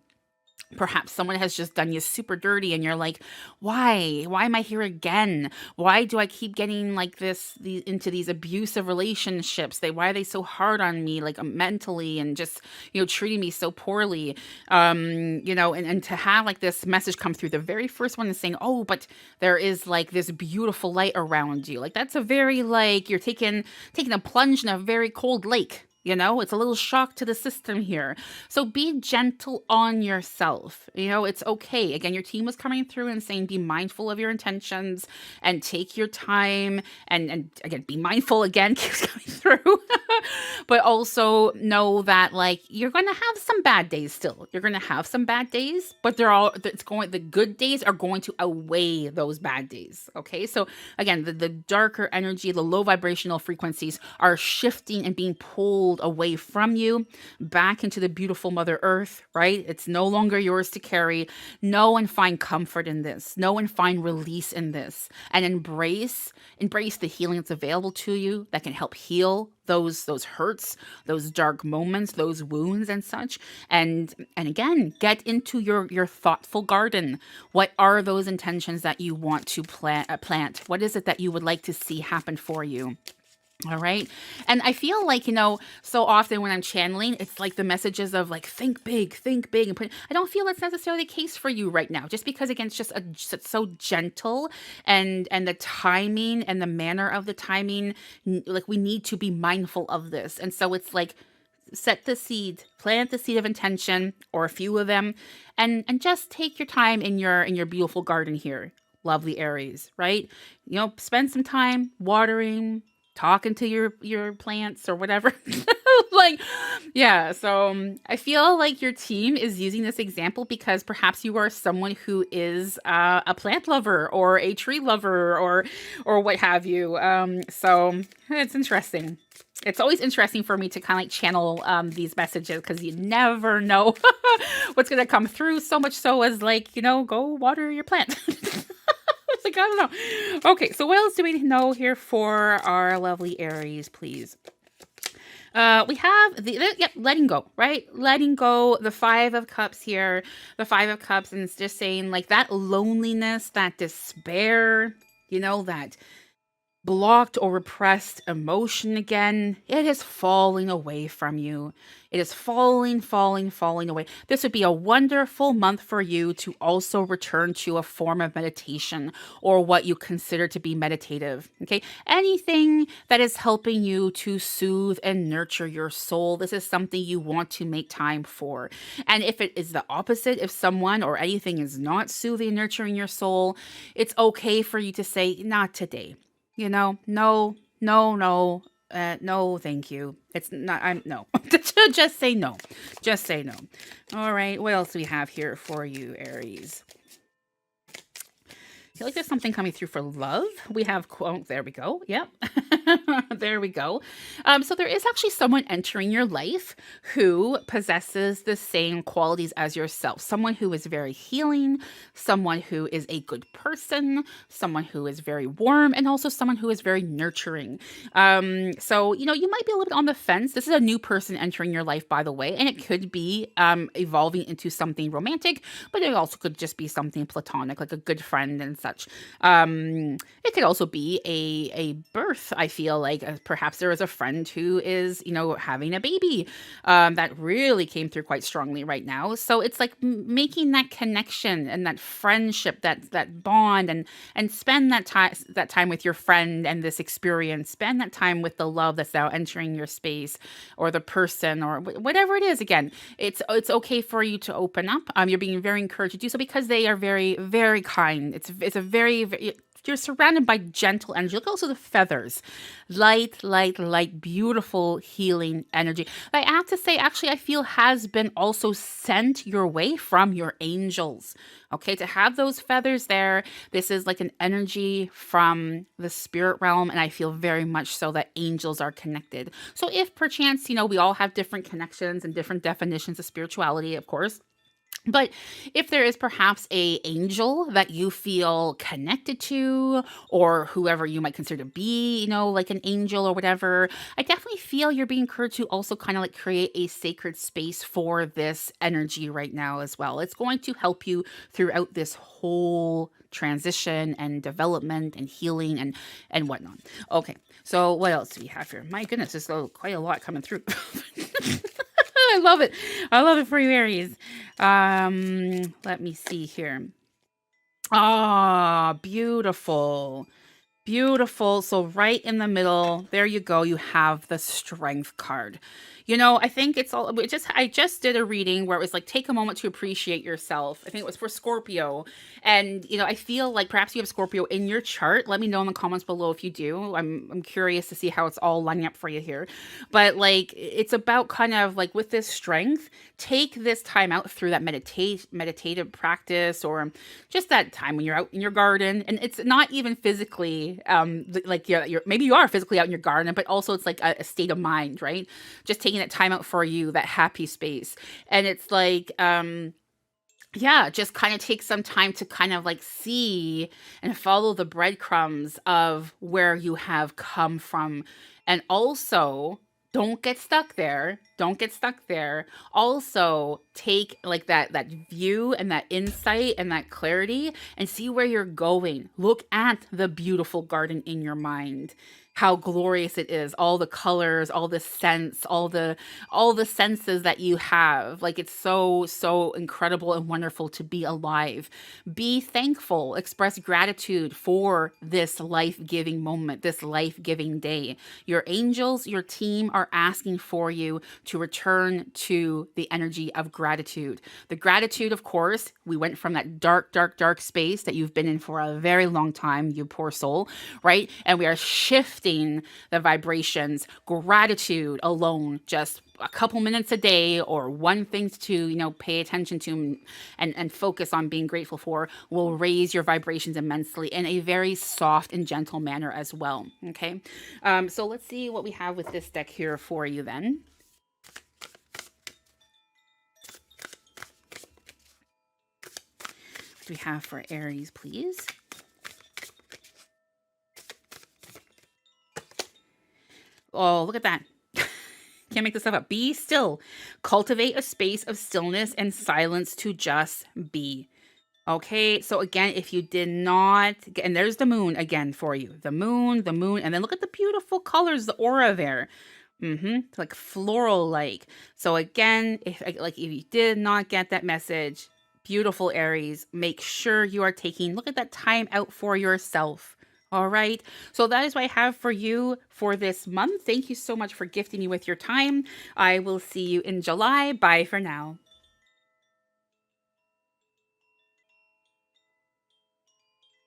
perhaps someone has just done you super dirty and you're like, why am I here again? Why do I keep getting like into these abusive relationships? Why are they so hard on me, like mentally, and just, treating me so poorly? And to have like this message come through, the very first one is saying, oh, but there is like this beautiful light around you. Like that's a very, like, you're taking a plunge in a very cold lake. It's a little shock to the system here. So be gentle on yourself. It's okay. Again, your team was coming through and saying, be mindful of your intentions and take your time. And again, be mindful again, keeps coming through. But also know that, like, you're going to have some bad days still. You're going to have some bad days, but the good days are going to outweigh those bad days. Okay. So again, the darker energy, the low vibrational frequencies are shifting and being pulled away from you back into the beautiful Mother Earth, right? It's no longer yours to carry. Know and find comfort in this. Know and find release in this, and embrace the healing that's available to you that can help heal those hurts, those dark moments, those wounds and such. And again, get into your thoughtful garden. What are those intentions that you want to plant? What is it that you would like to see happen for you? All right. And I feel like, so often when I'm channeling, it's like the messages of like, think big, and I don't feel that's necessarily the case for you right now, just because, again, it's so gentle, and the timing and the manner of the timing, like, we need to be mindful of this. And so it's like, set the seed, plant the seed of intention, or a few of them, and just take your time in your beautiful garden here, lovely Aries, right? Spend some time watering, talking to your plants or whatever. Like, yeah. So I feel like your team is using this example because perhaps you are someone who is a plant lover or a tree lover or what have you. So it's interesting. It's always interesting for me to kind of like channel these messages, because you never know what's going to come through, so much so as, like, go water your plant. like, I don't know. Okay, so what else do we know here for our lovely Aries, please? We have yep, letting go, right? Letting go, the Five of Cups here, the Five of Cups, and it's just saying like that loneliness, that despair, that blocked or repressed emotion again, it is falling away from you. It is falling away. This would be a wonderful month for you to also return to a form of meditation or what you consider to be meditative. Okay. Anything that is helping you to soothe and nurture your soul. This is something you want to make time for. And if it is the opposite, if someone or anything is not soothing and nurturing your soul, it's okay for you to say, not today. No, no, thank you. It's not, no. Just say no. Just say no. All right, what else do we have here for you, Aries? I feel like there's something coming through for love. We have, oh, there we go. Yep. There we go. So there is actually someone entering your life who possesses the same qualities as yourself. Someone who is very healing, someone who is a good person, someone who is very warm, and also someone who is very nurturing. So, you might be a little bit on the fence. This is a new person entering your life, by the way, and it could be evolving into something romantic, but it also could just be something platonic, like a good friend and such. It could also be a birth. I feel like perhaps there is a friend who is, having a baby that really came through quite strongly right now. So it's like making that connection and that friendship, that bond, and spend that time with your friend and this experience. Spend that time with the love that's now entering your space, or the person, or whatever it is. Again, it's okay for you to open up. You're being very encouraged to do so because they are very, very kind. It's a very, you're surrounded by gentle energy. Look also the feathers. Light, beautiful healing energy. I have to say, actually, I feel has been also sent your way from your angels. Okay, to have those feathers there, this is like an energy from the spirit realm, and I feel very much so that angels are connected. So if perchance, we all have different connections and different definitions of spirituality, of course. But if there is perhaps a angel that you feel connected to, or whoever you might consider to be, like an angel or whatever, I definitely feel you're being encouraged to also kind of like create a sacred space for this energy right now as well. It's going to help you throughout this whole transition and development and healing and whatnot. Okay, so what else do we have here? My goodness, there's quite a lot coming through. I love it. I love it for you, Aries. Let me see here. Ah, beautiful. Beautiful. So right in the middle, there you go. You have the Strength card. I think I just did a reading where it was like, take a moment to appreciate yourself. I think it was for Scorpio. And, I feel like perhaps you have Scorpio in your chart. Let me know in the comments below if you do. I'm curious to see how it's all lining up for you here. But like, it's about kind of like with this strength, take this time out through that meditative practice, or just that time when you're out in your garden. And it's not even physically, like maybe you are physically out in your garden, but also it's like a state of mind, right? Just taking that time out for you, that happy space. And it's like, yeah, just kind of take some time to kind of like see and follow the breadcrumbs of where you have come from. And also, don't get stuck there. Don't get stuck there. Also, take like that view and that insight and that clarity and see where you're going. Look at the beautiful garden in your mind. How glorious it is, all the colors, all the scents, all the senses that you have. Like, it's so incredible and wonderful to be alive. Be thankful, express gratitude for this life-giving moment, this life-giving day. Your angels, your team are asking for you to return to the energy of gratitude. The gratitude, of course, we went from that dark space that you've been in for a very long time, you poor soul, right? And we are shifting the vibrations. Gratitude alone, just a couple minutes a day, or one thing to pay attention to and focus on being grateful for, will raise your vibrations immensely in a very soft and gentle manner as well. Okay, so let's see what we have with this deck here for you then. What do we have for Aries, please? Oh, look at that. Can't make this stuff up. Be still. Cultivate a space of stillness and silence to just be. Okay, so again, if you did not, and there's the moon again for you. The moon, and then look at the beautiful colors, the aura there. It's like floral like. So again, if you did not get that message, beautiful Aries, make sure you are taking look at that time out for yourself. All right. So that is what I have for you for this month. Thank you so much for gifting me with your time. I will see you in July. Bye for now.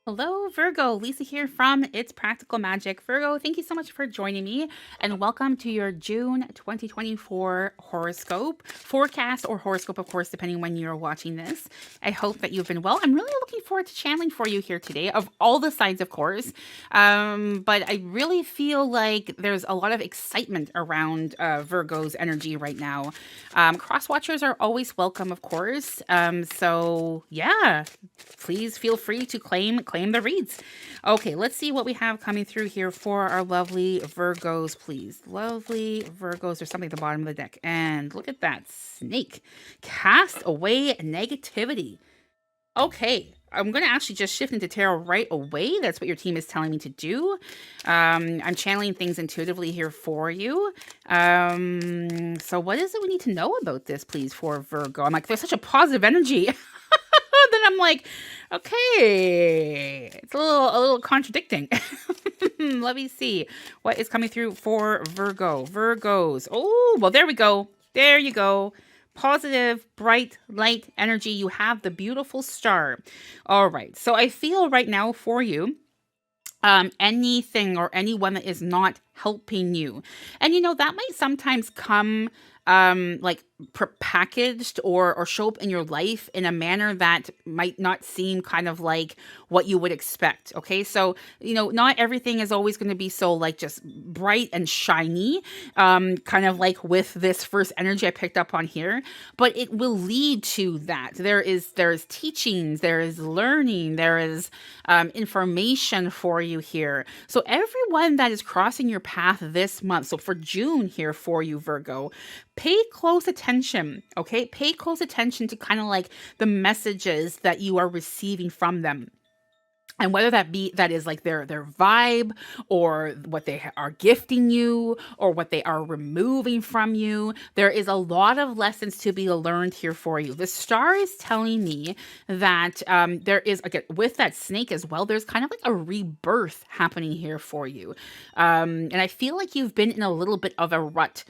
Hello, Virgo. Lisa here from It's Practical Magic. Virgo, thank you so much for joining me and welcome to your June 2024 horoscope, forecast or horoscope, of course, depending when you're watching this. I hope that you've been well. I'm really looking forward to channeling for you here today of all the signs, of course. But I really feel like there's a lot of excitement around Virgo's energy right now. Cross watchers are always welcome, of course. So yeah, please feel free to claim the reads. Okay, let's see what we have coming through here for our lovely Virgos, please. Lovely Virgos. There's something at the bottom of the deck. And look at that snake. Cast away negativity. Okay, I'm going to actually just shift into tarot right away. That's what your team is telling me to do. I'm channeling things intuitively here for you. So what is it we need to know about this, please, for Virgo? I'm like, there's such a positive energy. Then I'm like, okay, it's a little contradicting. Let me see what is coming through for Virgo. Virgos. Oh, well, there we go. There you go. Positive, bright, light energy. You have the beautiful star. All right. So I feel right now for you, anything or anyone that is not helping you. And that might sometimes come like packaged or show up in your life in a manner that might not seem kind of like what you would expect. Okay, so not everything is always going to be so like just bright and shiny, kind of like with this first energy I picked up on here, but it will lead to that. There's teachings, there is learning, there is information for you here. So everyone that is crossing your path this month, so for June here for you, Virgo, pay close attention, okay? Pay close attention to kind of like the messages that you are receiving from them. And whether that is like their vibe or what they are gifting you or what they are removing from you, there is a lot of lessons to be learned here for you. The star is telling me that there is, again, with that snake as well, there's kind of like a rebirth happening here for you. And I feel like you've been in a little bit of a rut,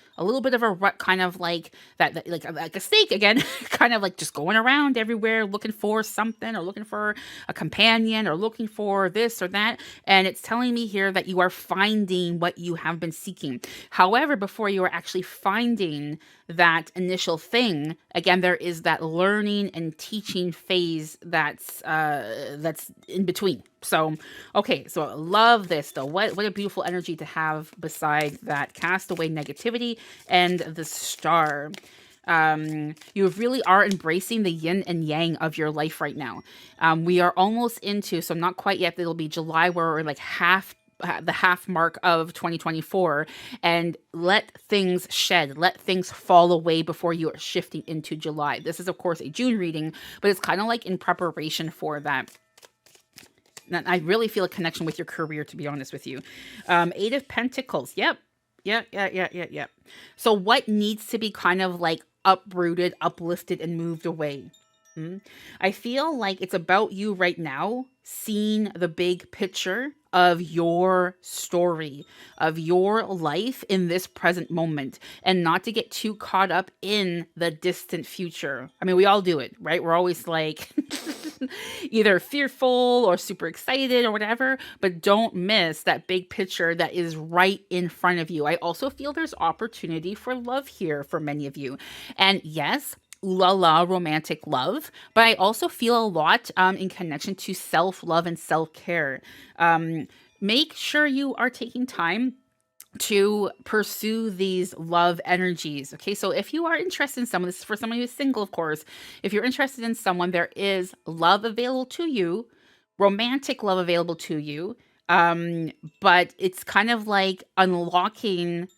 kind of like that like a snake again, kind of like just going around everywhere looking for something or looking for a companion or looking for this or that, and it's telling me here that you are finding what you have been seeking. However, before you are actually finding that initial thing, again, there is that learning and teaching phase that's in between. So, okay, so I love this though. What a beautiful energy to have beside that castaway negativity and the star. You really are embracing the yin and yang of your life right now. We are almost into, so not quite yet, it'll be July where we're like the half mark of 2024, and let things shed, let things fall away before you are shifting into July. This is of course a June reading, but it's kind of like in preparation for that. And I really feel a connection with your career, to be honest with you. Eight of Pentacles. Yep. Yeah. So what needs to be kind of like uprooted, uplifted, and moved away? I feel like it's about you right now seeing the big picture of your story, of your life in this present moment, and not to get too caught up in the distant future. I mean, we all do it, right? We're always like either fearful or super excited or whatever, but don't miss that big picture that is right in front of you. I also feel there's opportunity for love here for many of you. And yes, la la romantic love, but I also feel a lot in connection to self-love and self-care. Make sure you are taking time to pursue these love energies. Okay, so if you are interested in someone, this is for someone who's single, of course. If you're interested in someone, there is love available to you, romantic love available to you. Um, but it's kind of like unlocking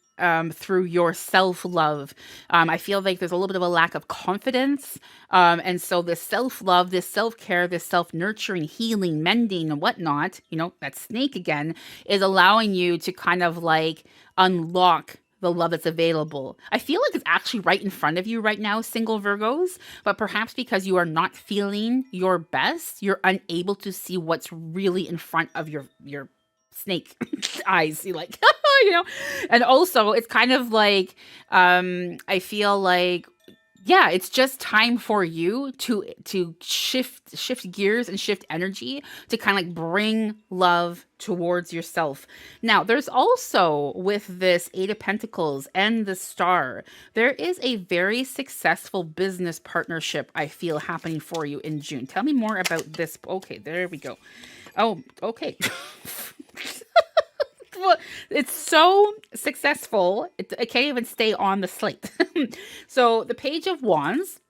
through your self love. I feel like there's a little bit of a lack of confidence. And so this self love, this self care, this self nurturing, healing, mending, and whatnot, that snake again, is allowing you to kind of like unlock the love that's available. I feel like it's actually right in front of you right now, single Virgos, but perhaps because you are not feeling your best, you're unable to see what's really in front of your snake eyes. You like, you know. And also, it's kind of like I feel like yeah, it's just time for you to shift gears and shift energy to kind of like bring love towards yourself. Now, there's also with this 8 of Pentacles and the Star, there is a very successful business partnership I feel happening for you in June. Tell me more about this. Okay, there we go. Oh, okay. Well, it's so successful, it can't even stay on the slate. So the Page of Wands,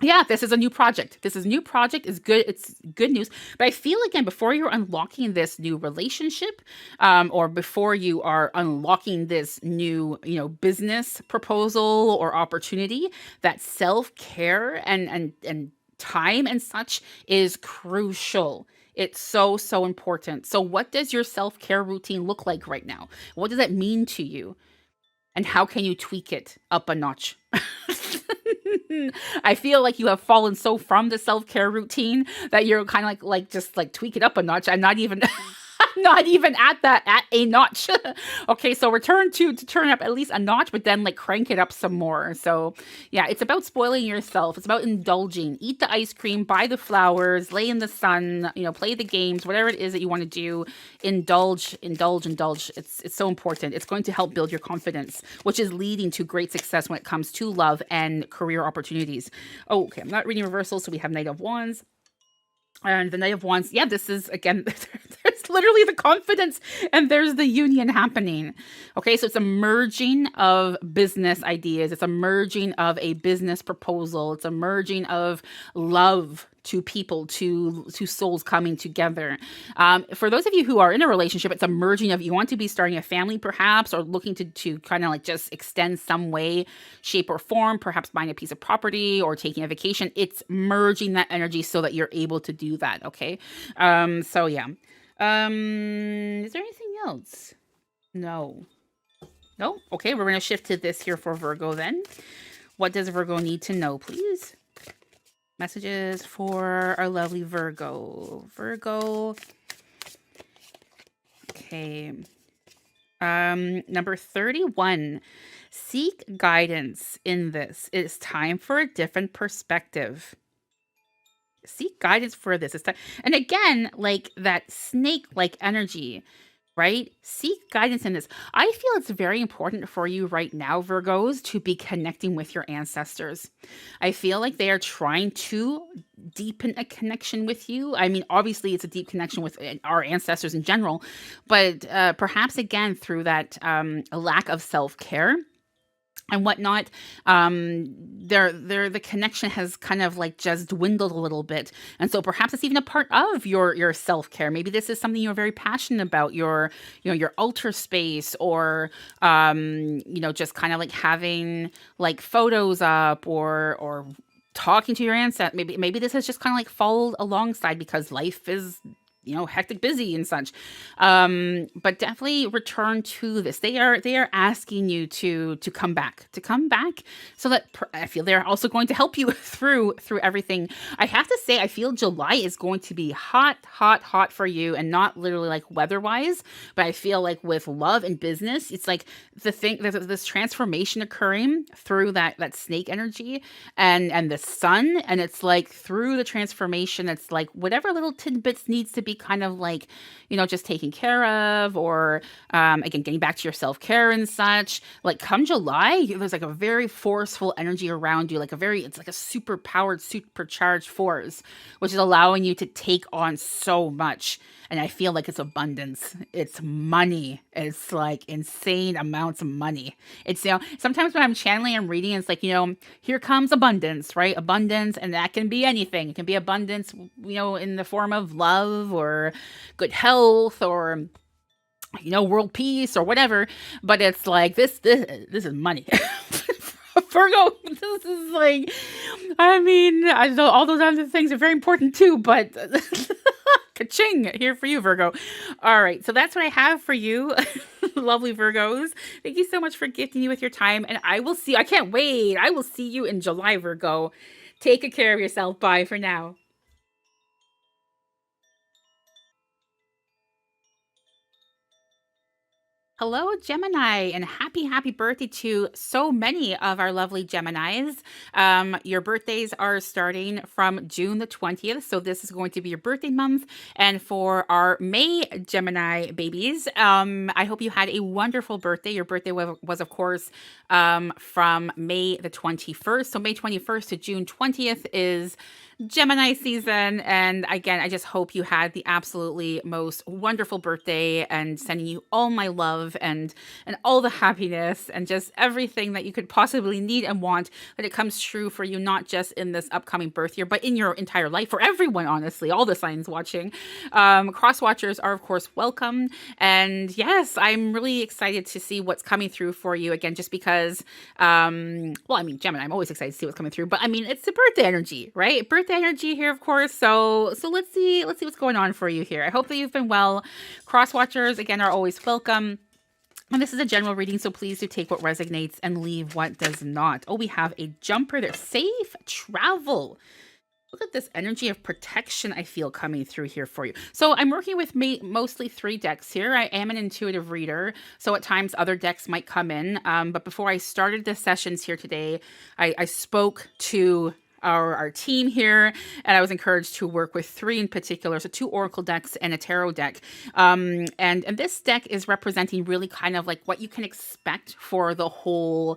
yeah, this is a new project. This is a new project. Is good. It's good news. But I feel again, before you're unlocking this new relationship, or before you are unlocking this new, business proposal or opportunity, that self care and time and such is crucial. It's so, so important. So, what does your self care routine look like right now? What does that mean to you? And how can you tweak it up a notch? I feel like you have fallen so from the self-care routine that you're kind of like just like tweak it up a notch. I'm not even not even at a notch. Okay, so return to turn up at least a notch, but then like crank it up some more. So yeah, it's about spoiling yourself. It's about indulging. Eat the ice cream, buy the flowers, lay in the sun, play the games, whatever it is that you want to do. Indulge, indulge, indulge. It's so important. It's going to help build your confidence, which is leading to great success when it comes to love and career opportunities. Oh, okay, I'm not reading reversal, so we have Knight of Wands. And the Knight of Wands, yeah, this is, again, there's literally the confidence and there's the union happening. Okay, so it's a merging of business ideas. It's a merging of a business proposal. It's a merging of love to people, to souls coming together. For those of you who are in a relationship, it's a merging of, you want to be starting a family perhaps, or looking to kind of like just extend some way, shape or form, perhaps buying a piece of property or taking a vacation. It's merging that energy so that you're able to do that. Okay. So yeah. Is there anything else? No. No? Okay, we're going to shift to this here for Virgo then. What does Virgo need to know, please? Messages for our lovely Virgo. Virgo. Okay. Number 31. Seek guidance in this. It is time for a different perspective. Seek guidance for this. It's time. And again, like that snake-like energy, right? Seek guidance in this. I feel it's very important for you right now, Virgos, to be connecting with your ancestors. I feel like they are trying to deepen a connection with you. I mean, obviously, it's a deep connection with our ancestors in general, but perhaps again, through that lack of self-care and whatnot, the connection has kind of like just dwindled a little bit, and so perhaps it's even a part of your self care. Maybe this is something you're very passionate about, your altar space, or just kind of like having like photos up, or talking to your ancestors. Maybe this has just kind of like followed alongside because life is hectic, busy and such. But definitely return to this. They are asking you to come back, so that I feel they're also going to help you through everything. I have to say, I feel July is going to be hot for you, and not literally like weather-wise, but I feel like with love and business, it's like there's this transformation occurring through that snake energy and the sun, and it's like through the transformation, it's like whatever little tidbits needs to be kind of like, just taken care of, or again, getting back to your self-care and such. Like come July, there's like a very forceful energy around you, it's like a super powered, supercharged force, which is allowing you to take on so much. and I feel like it's abundance. It's money. It's like insane amounts of money. It's, sometimes when I'm channeling and reading, it's like, here comes abundance, right? Abundance, and that can be anything. It can be abundance, in the form of love or good health or world peace or whatever. But it's like this is money. Virgo, this is like, I mean, I know all those other things are very important too, but ka-ching, here for you, Virgo. All right, so that's what I have for you, lovely Virgos. Thank you so much for gifting me with your time, and I can't wait. I will see you in July, Virgo. Take good care of yourself. Bye for now. Hello, Gemini, and happy birthday to so many of our lovely Geminis. Your birthdays are starting from June the 20th, so this is going to be your birthday month. And for our May Gemini babies, I hope you had a wonderful birthday. Your birthday was of course, from May the 21st. So May 21st to June 20th is Gemini season. And again, I just hope you had the absolutely most wonderful birthday, and sending you all my love and all the happiness and just everything that you could possibly need and want, that it comes true for you, not just in this upcoming birth year, but in your entire life, for everyone, honestly, all the signs watching. Cross watchers are of course welcome. And yes, I'm really excited to see what's coming through for you, again, just because, well, I mean, Gemini, I'm always excited to see what's coming through, but I mean, it's the birthday energy, right? Birthday energy here, of course. So let's see what's going on for you here. I hope that you've been well. Cross watchers, again, are always welcome. And this is a general reading, so please do take what resonates and leave what does not. Oh, we have a jumper there. Safe travel. Look at this energy of protection I feel coming through here for you. So I'm working with mostly 3 decks here. I am an intuitive reader, so at times other decks might come in. But before I started the sessions here today, I spoke to our team here, and I was encouraged to work with 3 in particular, so 2 oracle decks and a tarot deck. And this deck is representing really kind of like what you can expect for the whole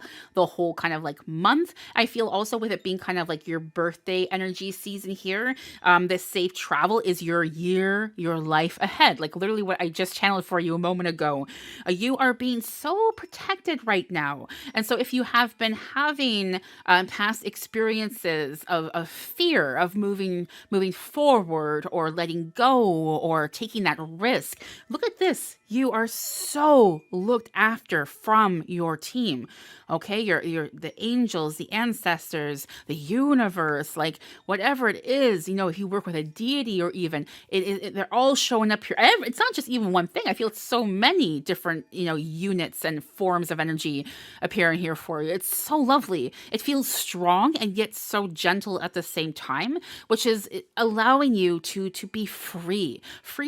kind of like month. I feel also with it being kind of like your birthday energy season here, this safe travel is your year, your life ahead. Like literally what I just channeled for you a moment ago. You are being so protected right now. And so if you have been having past experiences of fear of moving forward or letting go or taking that risk, look at this. You are so looked after from your team. Okay, you're the angels, the ancestors, the universe, like whatever it is, if you work with a deity, or even they're all showing up here. It's not just even one thing. I feel it's so many different, units and forms of energy appearing here for you. It's so lovely. It feels strong and yet so gentle at the same time, which is allowing you to be free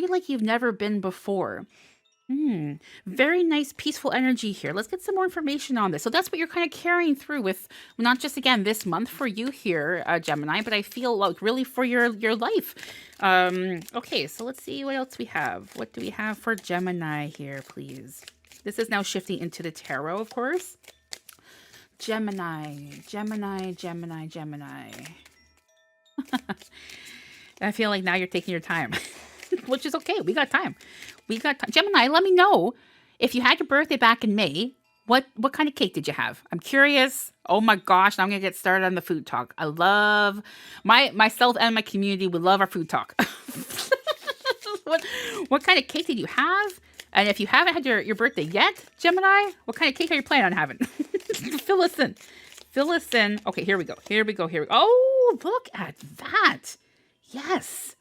like you've never been before. Very nice, peaceful energy here. Let's get some more information on this. So that's what you're kind of carrying through with, not just again this month for you here, Gemini, but I feel like really for your life. Okay, so let's see what else we have. What do we have for Gemini here, please? This is now shifting into the tarot, of course. Gemini. I feel like now you're taking your time, which is okay. We got time. Gemini, let me know if you had your birthday back in May. What kind of cake did you have? I'm curious. Oh my gosh, now I'm gonna get started on the food talk. I love myself and my community would love our food talk. What kind of cake did you have? And if you haven't had your birthday yet, Gemini, what kind of cake are you planning on having? Fill us in. Okay, here we go. Oh, look at that. Yes.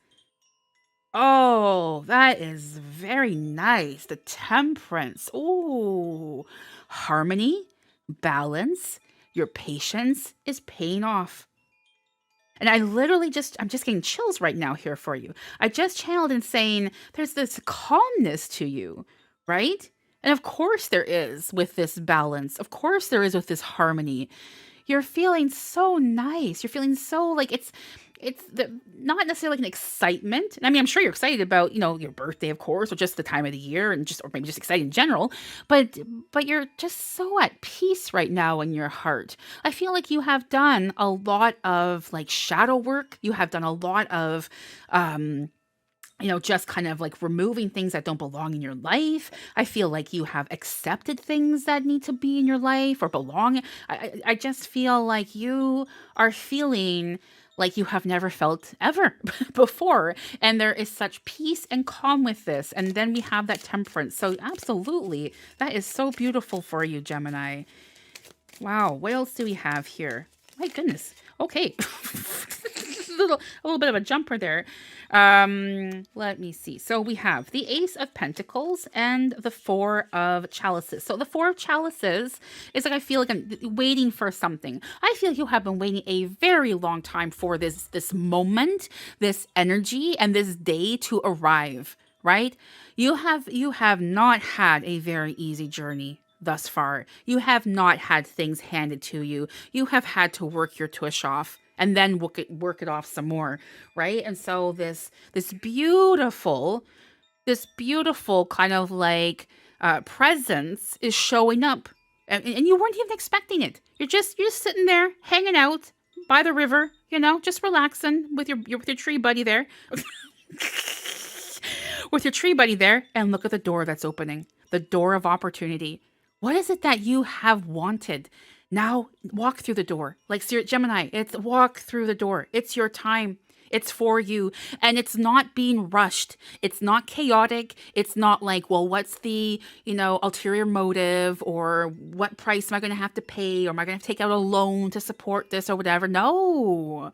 Oh, that is very nice. The temperance. Oh, harmony, balance. Your patience is paying off. And I'm just getting chills right now here for you. I just channeled and saying there's this calmness to you, right? And of course there is with this balance. Of course there is with this harmony. You're feeling so nice. You're feeling so like it's not necessarily like an excitement. I mean, I'm sure you're excited about, your birthday, of course, or just the time of the year and or maybe just excited in general, but you're just so at peace right now in your heart. I feel like you have done a lot of like shadow work. You have done a lot of, just kind of like removing things that don't belong in your life. I feel like you have accepted things that need to be in your life or belong. I just feel like you are feeling like you have never felt ever before. And there is such peace and calm with this. And then we have that temperance. So absolutely, that is so beautiful for you, Gemini. Wow, what else do we have here? My goodness. Okay. a little bit of a jumper there. Let me see. So we have the Ace of Pentacles and the Four of Chalices. So the Four of Chalices is like, I feel like I'm waiting for something. I feel you have been waiting a very long time for this moment, this energy, and this day to arrive, right? You have not had a very easy journey thus far. You have not had things handed to you. You have had to work your tush off and then work it off some more, right? And so this beautiful kind of like presence is showing up, and you weren't even expecting it. You're just sitting there hanging out by the river, just relaxing with your tree buddy there, with your tree buddy there, and look at the door that's opening, the door of opportunity. What is it that you have wanted? Now walk through the door. Like Gemini, it's walk through the door. It's your time. It's for you. And it's not being rushed. It's not chaotic. It's not like, well, what's the, ulterior motive, or what price am I going to have to pay? Or am I going to take out a loan to support this or whatever? No,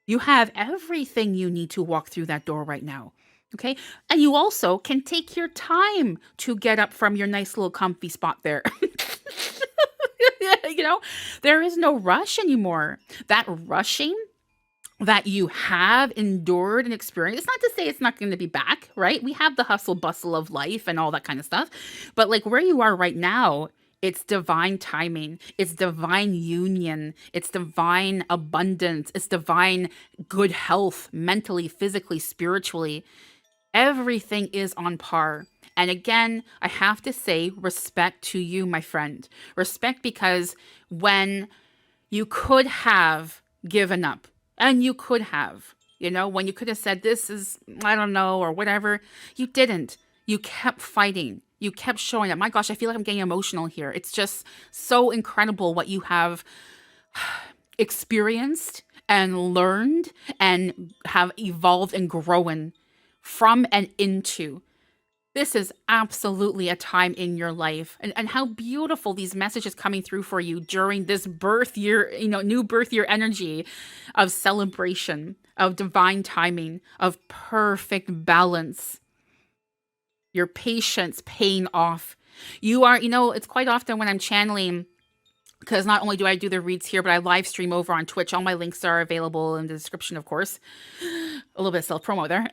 you have everything you need to walk through that door right now. Okay. And you also can take your time to get up from your nice little comfy spot there. There is no rush anymore. That rushing that you have endured and experienced, it's not to say it's not going to be back, right? We have the hustle bustle of life and all that kind of stuff. But like where you are right now, it's divine timing. It's divine union. It's divine abundance. It's divine good health, mentally, physically, spiritually. Everything is on par. And again, I have to say respect to you, my friend. Respect, because when you could have given up, and you could have, when you could have said, this is, I don't know, or whatever, you didn't. You kept fighting. You kept showing up. My gosh, I feel like I'm getting emotional here. It's just so incredible what you have experienced and learned and have evolved and grown from and into. This is absolutely a time in your life, and how beautiful these messages coming through for you during this birth year, new birth year energy of celebration, of divine timing, of perfect balance. Your patience paying off. You are, it's quite often when I'm channeling, because not only do I do the reads here, but I live stream over on Twitch. All my links are available in the description, of course. A little bit of self-promo there.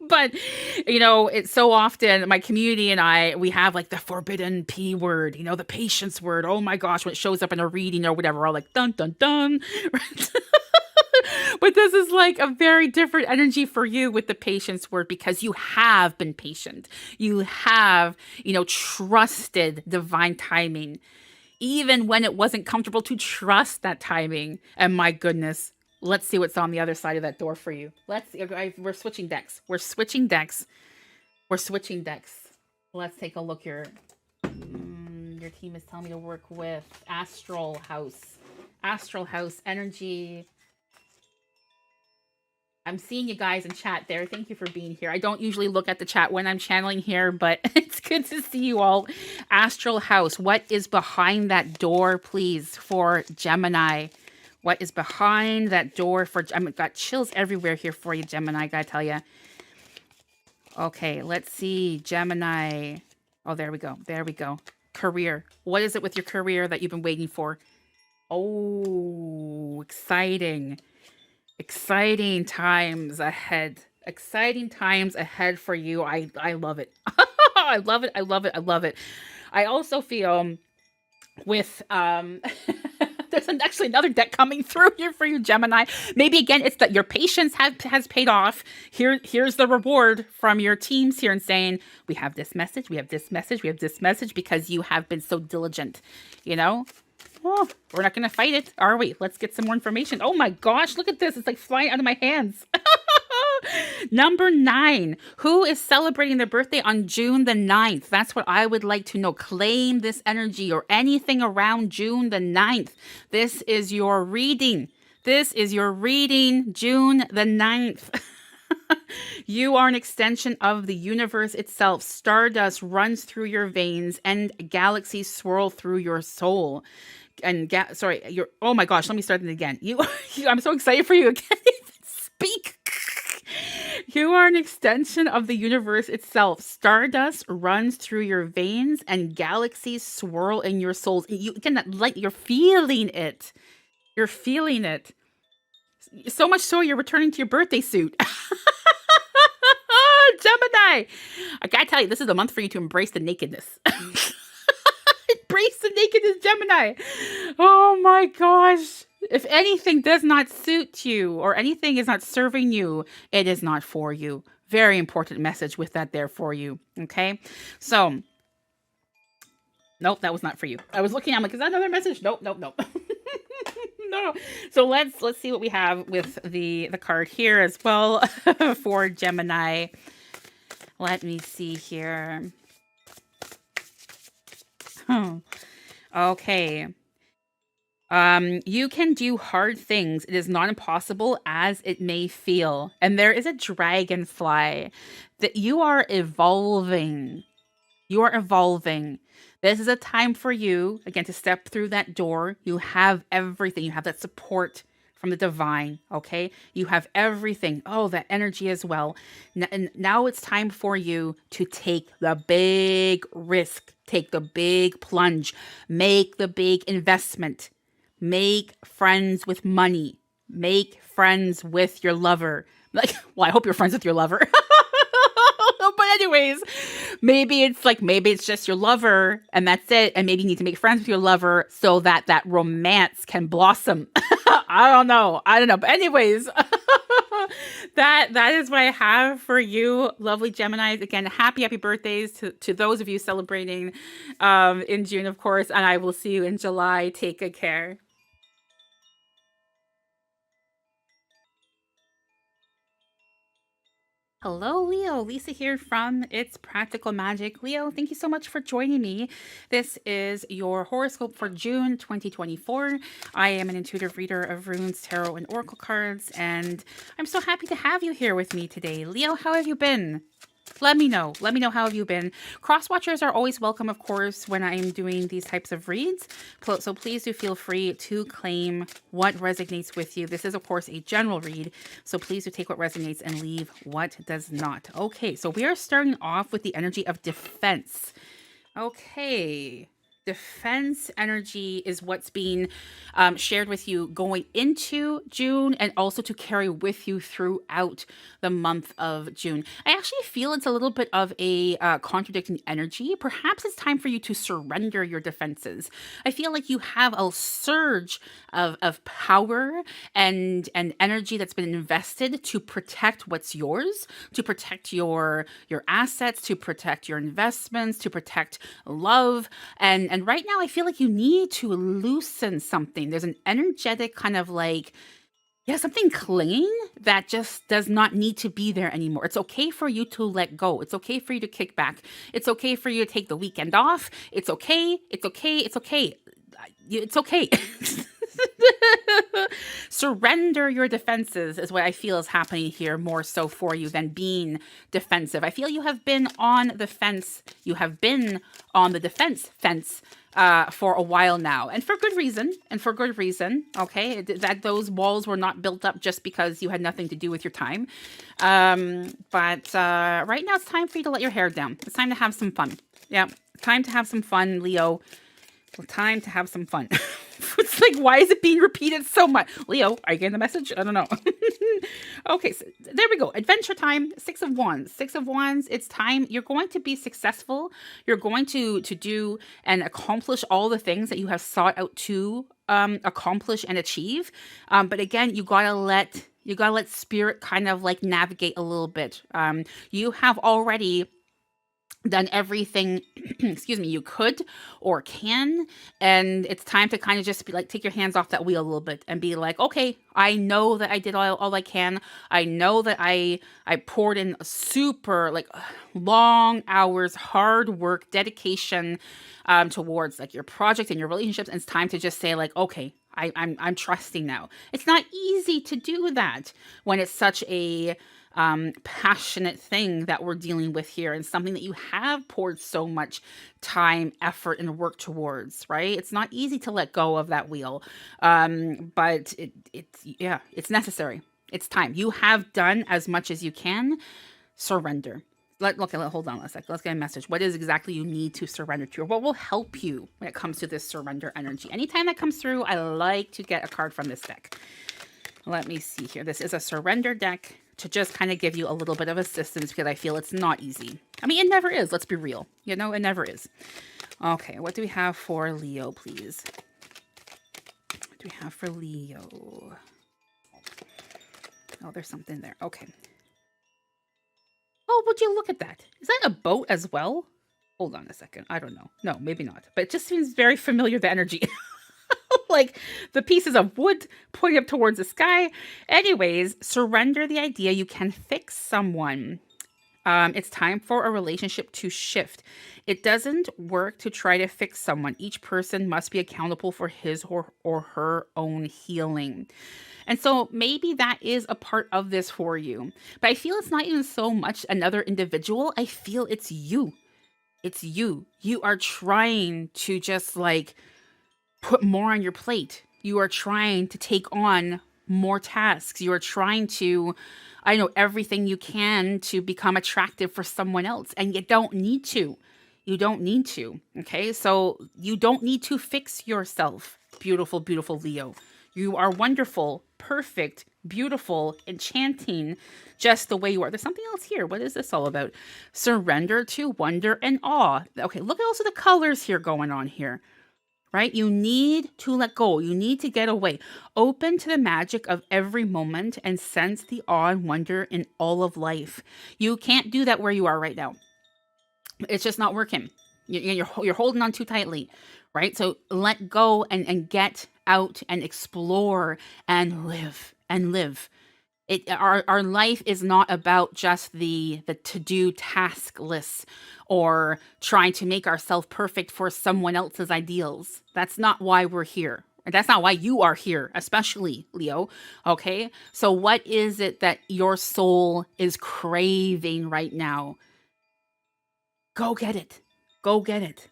But, it's so often my community and we have like the forbidden P word, the patience word. Oh my gosh, when it shows up in a reading or whatever, we're all like, dun, dun, dun. But this is like a very different energy for you with the patience word, because you have been patient. You have, trusted divine timing, even when it wasn't comfortable to trust that timing. And my goodness, let's see what's on the other side of that door for you. Let's see. We're switching decks. We're switching decks. Let's take a look here. Your team is telling me to work with Astral House. Astral House energy. I'm seeing you guys in chat there. Thank you for being here. I don't usually look at the chat when I'm channeling here, but it's good to see you all. Astral House. What is behind that door, please, for Gemini? What is behind that door for... I've got chills everywhere here for you, Gemini, I gotta tell you. Okay, let's see. Gemini. Oh, there we go. There we go. Career. What is it with your career that you've been waiting for? Oh, exciting. Exciting times ahead. Exciting times ahead for you. I love it. I love it. I love it. I love it. I also feel with... There's actually another deck coming through here for you, Gemini. Maybe again, it's that your patience has paid off. Here's the reward from your teams here, and saying, we have this message, we have this message, we have this message, because you have been so diligent, Oh, we're not going to fight it, are we? Let's get some more information. Oh my gosh, look at this. It's like flying out of my hands. Number 9. Who is celebrating their birthday on June the 9th? That's what I would like to know. Claim this energy or anything around June the 9th. This is your reading. This is your reading, June the 9th. You are an extension of the universe itself. Stardust runs through your veins and galaxies swirl through your soul. And sorry, you're, oh my gosh, let me start it again. I'm so excited for you. I can't even speak. You are an extension of the universe itself. Stardust runs through your veins and galaxies swirl in your souls. You again, that light, you're feeling it. You're feeling it. So much so you're returning to your birthday suit. Gemini. I gotta tell you, this is the month for you to embrace the nakedness. Embrace the nakedness, Gemini. Oh my gosh. If anything does not suit you or anything is not serving you, it is not for you. Very important message with that there for you. Okay. So, nope, that was not for you. I was looking, I'm like, is that another message? Nope. No. So let's see what we have with the card here as well for Gemini. Let me see here. Okay. You can do hard things. It is not impossible as it may feel. And there is a dragonfly that you are evolving. You are evolving. This is a time for you, again, to step through that door. You have everything. You have that support from the divine, okay? You have everything. Oh, that energy as well. And now it's time for you to take the big risk. Take the big plunge. Make the big investment. Make friends with money. Make friends with your lover. Like, well, I hope you're friends with your lover. But anyways, maybe it's just your lover and that's it. And maybe you need to make friends with your lover so that that romance can blossom. I don't know. But anyways, that is what I have for you, lovely Geminis. Again, happy birthdays to those of you celebrating in June, of course. And I will see you in July. Take good care. Hello, Leo. Lisa here from It's Practical Magic. Leo, thank you so much for joining me. This is your horoscope for June 2024. I am an intuitive reader of runes, tarot, and oracle cards, and I'm so happy to have you here with me today. Leo, how have you been? Let me know. Let me know how have you been. Cross watchers are always welcome, of course, when I'm doing these types of reads. So please do feel free to claim what resonates with you. This is, of course, a general read. So please do take what resonates and leave what does not. Okay, so we are starting off with the energy of defense. Okay. Defense energy is what's being shared with you going into June and also to carry with you throughout the month of June. I actually feel it's a little bit of a contradicting energy. Perhaps it's time for you to surrender your defenses. I feel like you have a surge of power and energy that's been invested to protect what's yours, to protect your assets, to protect your investments, to protect love. And right now, I feel like you need to loosen something. There's an energetic kind of like, yeah, something clinging that just does not need to be there anymore. It's okay for you to let go. It's okay for you to kick back. It's okay for you to take the weekend off. It's okay. It's okay. It's okay. It's okay. Surrender your defenses is what I feel is happening here more so for you than being defensive. I feel you have been on the fence. You have been on the defense fence for a while now, and for good reason. Okay, that those walls were not built up just because you had nothing to do with your time. But right now it's time for you to let your hair down. It's time to have some fun. Yeah, time to have some fun, Leo. Time to have some fun. It's like, why is it being repeated so much? Leo, are you getting the message? I don't know. Okay, so there we go. Adventure time. 6 of Wands. 6 of Wands. It's time. You're going to be successful. You're going to do and accomplish all the things that you have sought out to accomplish and achieve. But again, you gotta let spirit kind of like navigate a little bit. You have already done everything, excuse me, you could or can, and it's time to kind of just be like, take your hands off that wheel a little bit and be like, okay, I know that I did all I can. I know that I poured in super like long hours, hard work, dedication towards like your project and your relationships, and it's time to just say like, okay, I'm trusting now. It's not easy to do that when it's such a passionate thing that we're dealing with here, and something that you have poured so much time, effort, and work towards, right? It's not easy to let go of that wheel. But yeah, it's necessary. It's time. You have done as much as you can. Surrender. Hold on a sec. Let's get a message. What is exactly you need to surrender to, or what will help you when it comes to this surrender energy? Anytime that comes through, I like to get a card from this deck. Let me see here. This is a surrender deck to just kind of give you a little bit of assistance, because I feel it's not easy. I mean, it never is. Let's be real. You know, it never is. Okay, what do we have for Leo, please? What do we have for Leo? Oh, there's something there. Okay. Oh, would you look at that? Is that a boat as well? Hold on a second. I don't know. No, maybe not. But it just seems very familiar, the energy. Like the pieces of wood pointing up towards the sky. Anyways, surrender the idea you can fix someone. It's time for a relationship to shift. It doesn't work to try to fix someone. Each person must be accountable for his or her own healing. And so maybe that is a part of this for you. But I feel it's not even so much another individual. I feel it's you. It's you. You are trying to just like put more on your plate. You are trying to take on more tasks. You are trying to, I know, everything you can to become attractive for someone else. And you don't need to. You don't need to. Okay. So you don't need to fix yourself. Beautiful, beautiful Leo. You are wonderful, perfect, beautiful, enchanting, just the way you are. There's something else here. What is this all about? Surrender to wonder and awe. Okay. Look at also the colors here going on here. Right? You need to let go. You need to get away. Open to the magic of every moment and sense the awe and wonder in all of life. You can't do that where you are right now. It's just not working. You're holding on too tightly, right? So let go and get out and explore and live and live. Our life is not about just the to-do task lists or trying to make ourselves perfect for someone else's ideals. That's not why we're here. And that's not why you are here, especially Leo. Okay. So what is it that your soul is craving right now? Go get it. Go get it.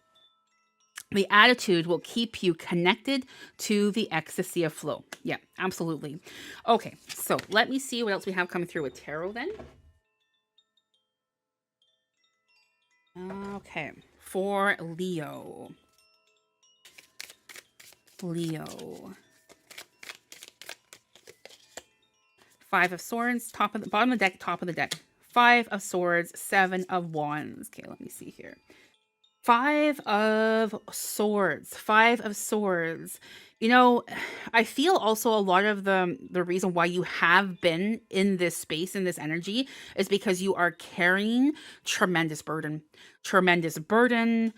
The attitude will keep you connected to the ecstasy of flow. Yeah, absolutely. Okay, so let me see what else we have coming through with tarot then. Okay, for Leo. Leo. Five of Swords, bottom of the deck, top of the deck. Five of Swords, Seven of Wands. Okay, let me see here. Five of Swords. Five of Swords. You know, I feel also a lot of the reason why you have been in this space, in this energy, is because you are carrying tremendous burden. Tremendous burden,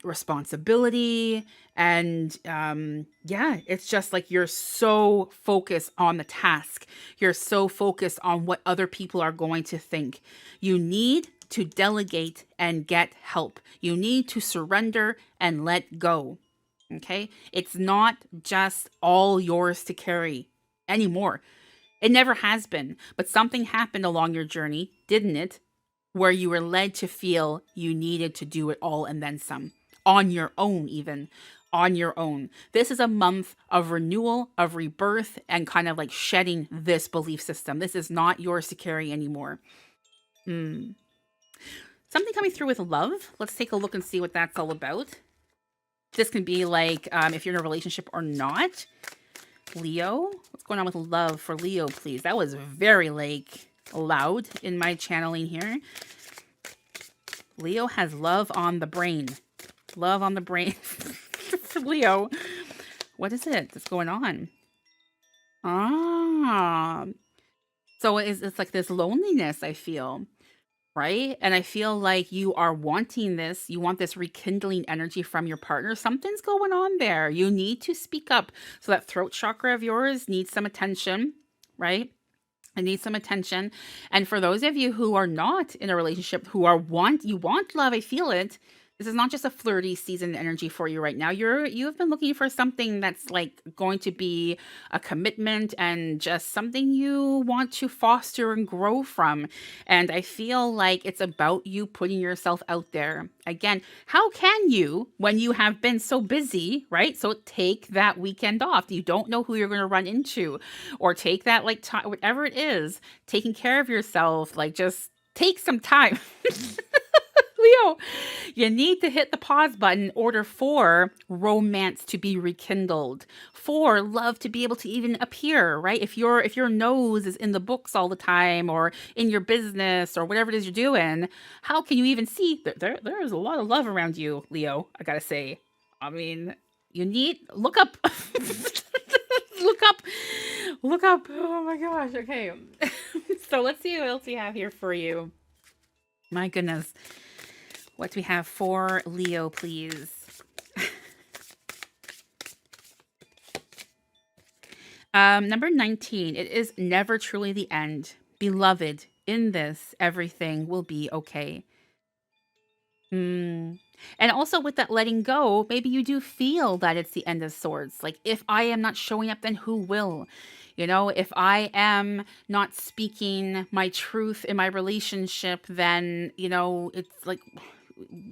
responsibility, and yeah, it's just like you're so focused on the task. You're so focused on what other people are going to think. You need to delegate and get help. You need to surrender and let go. Okay? It's not just all yours to carry anymore. It never has been. But something happened along your journey, didn't it? Where you were led to feel you needed to do it all and then some. On your own, even. On your own. This is a month of renewal, of rebirth, and kind of like shedding this belief system. This is not yours to carry anymore. Something coming through with love. Let's take a look and see what that's all about. This can be like if you're in a relationship or not. Leo, what's going on with love for Leo, please? That was very like loud in my channeling here. Leo has love on the brain. Love on the brain for Leo. What is it that's going on? Ah. So it's like this loneliness, I feel. right? And I feel like you are wanting this. You want this rekindling energy from your partner. Something's going on there. You need to speak up. So that throat chakra of yours needs some attention, right? It needs some attention. And for those of you who are not in a relationship, who are you want love, I feel it. This is not just a flirty season energy for you right now. You have been looking for something that's like going to be a commitment and just something you want to foster and grow from. And I feel like it's about you putting yourself out there. Again, how can you when you have been so busy, right? So take that weekend off. You don't know who you're going to run into, or take that like time, whatever it is, taking care of yourself, like just take some time. Leo, you need to hit the pause button in order for romance to be rekindled, for love to be able to even appear, right? If your nose is in the books all the time, or in your business, or whatever it is you're doing, how can you even see that there is a lot of love around you, Leo? I gotta say, I mean, you need look up, look up, look up. Oh my gosh. Okay, so let's see what else we have here for you. My goodness. What do we have for Leo, please? Number 19. It is never truly the end. Beloved, in this, everything will be okay. Mm. And also with that letting go, maybe you do feel that it's the end of swords. Like, if I am not showing up, then who will? You know, if I am not speaking my truth in my relationship, then, it's like,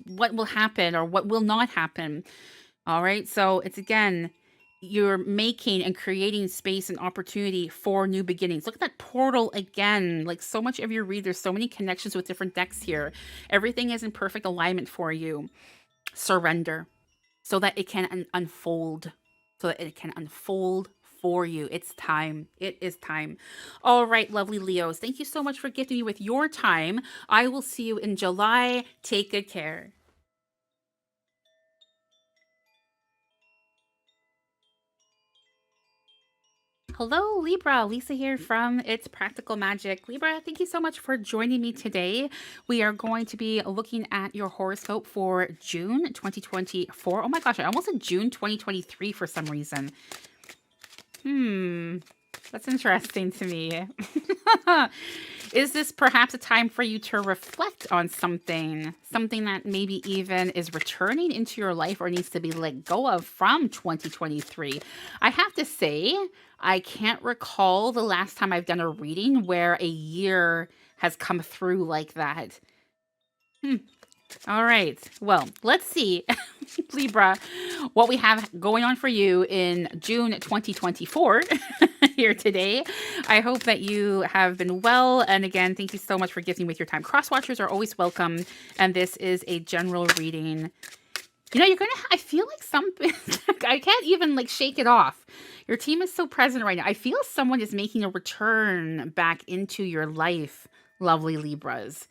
what will happen or what will not happen? All right. So it's again, you're making and creating space and opportunity for new beginnings. Look at that portal again. Like, so much of your read, there's so many connections with different decks here. Everything is in perfect alignment for you. Surrender so that it can unfold. So that it can unfold for you. It's time. It is time. All right, lovely Leos. Thank you so much for gifting me with your time. I will see you in July. Take good care. Hello, Libra. Lisa here from It's Practical Magic. Libra, thank you so much for joining me today. We are going to be looking at your horoscope for June 2024. Oh my gosh, I almost said June 2023 for some reason. That's interesting to me. Is this perhaps a time for you to reflect on something? Something that maybe even is returning into your life or needs to be let go of from 2023? I have to say, I can't recall the last time I've done a reading where a year has come through like that. All right. Well, let's see, Libra, what we have going on for you in June 2024 here today. I hope that you have been well. And again, thank you so much for gifting with your time. Cross watchers are always welcome. And this is a general reading. You're going to, I feel like something, I can't even like shake it off. Your team is so present right now. I feel someone is making a return back into your life, lovely Libras.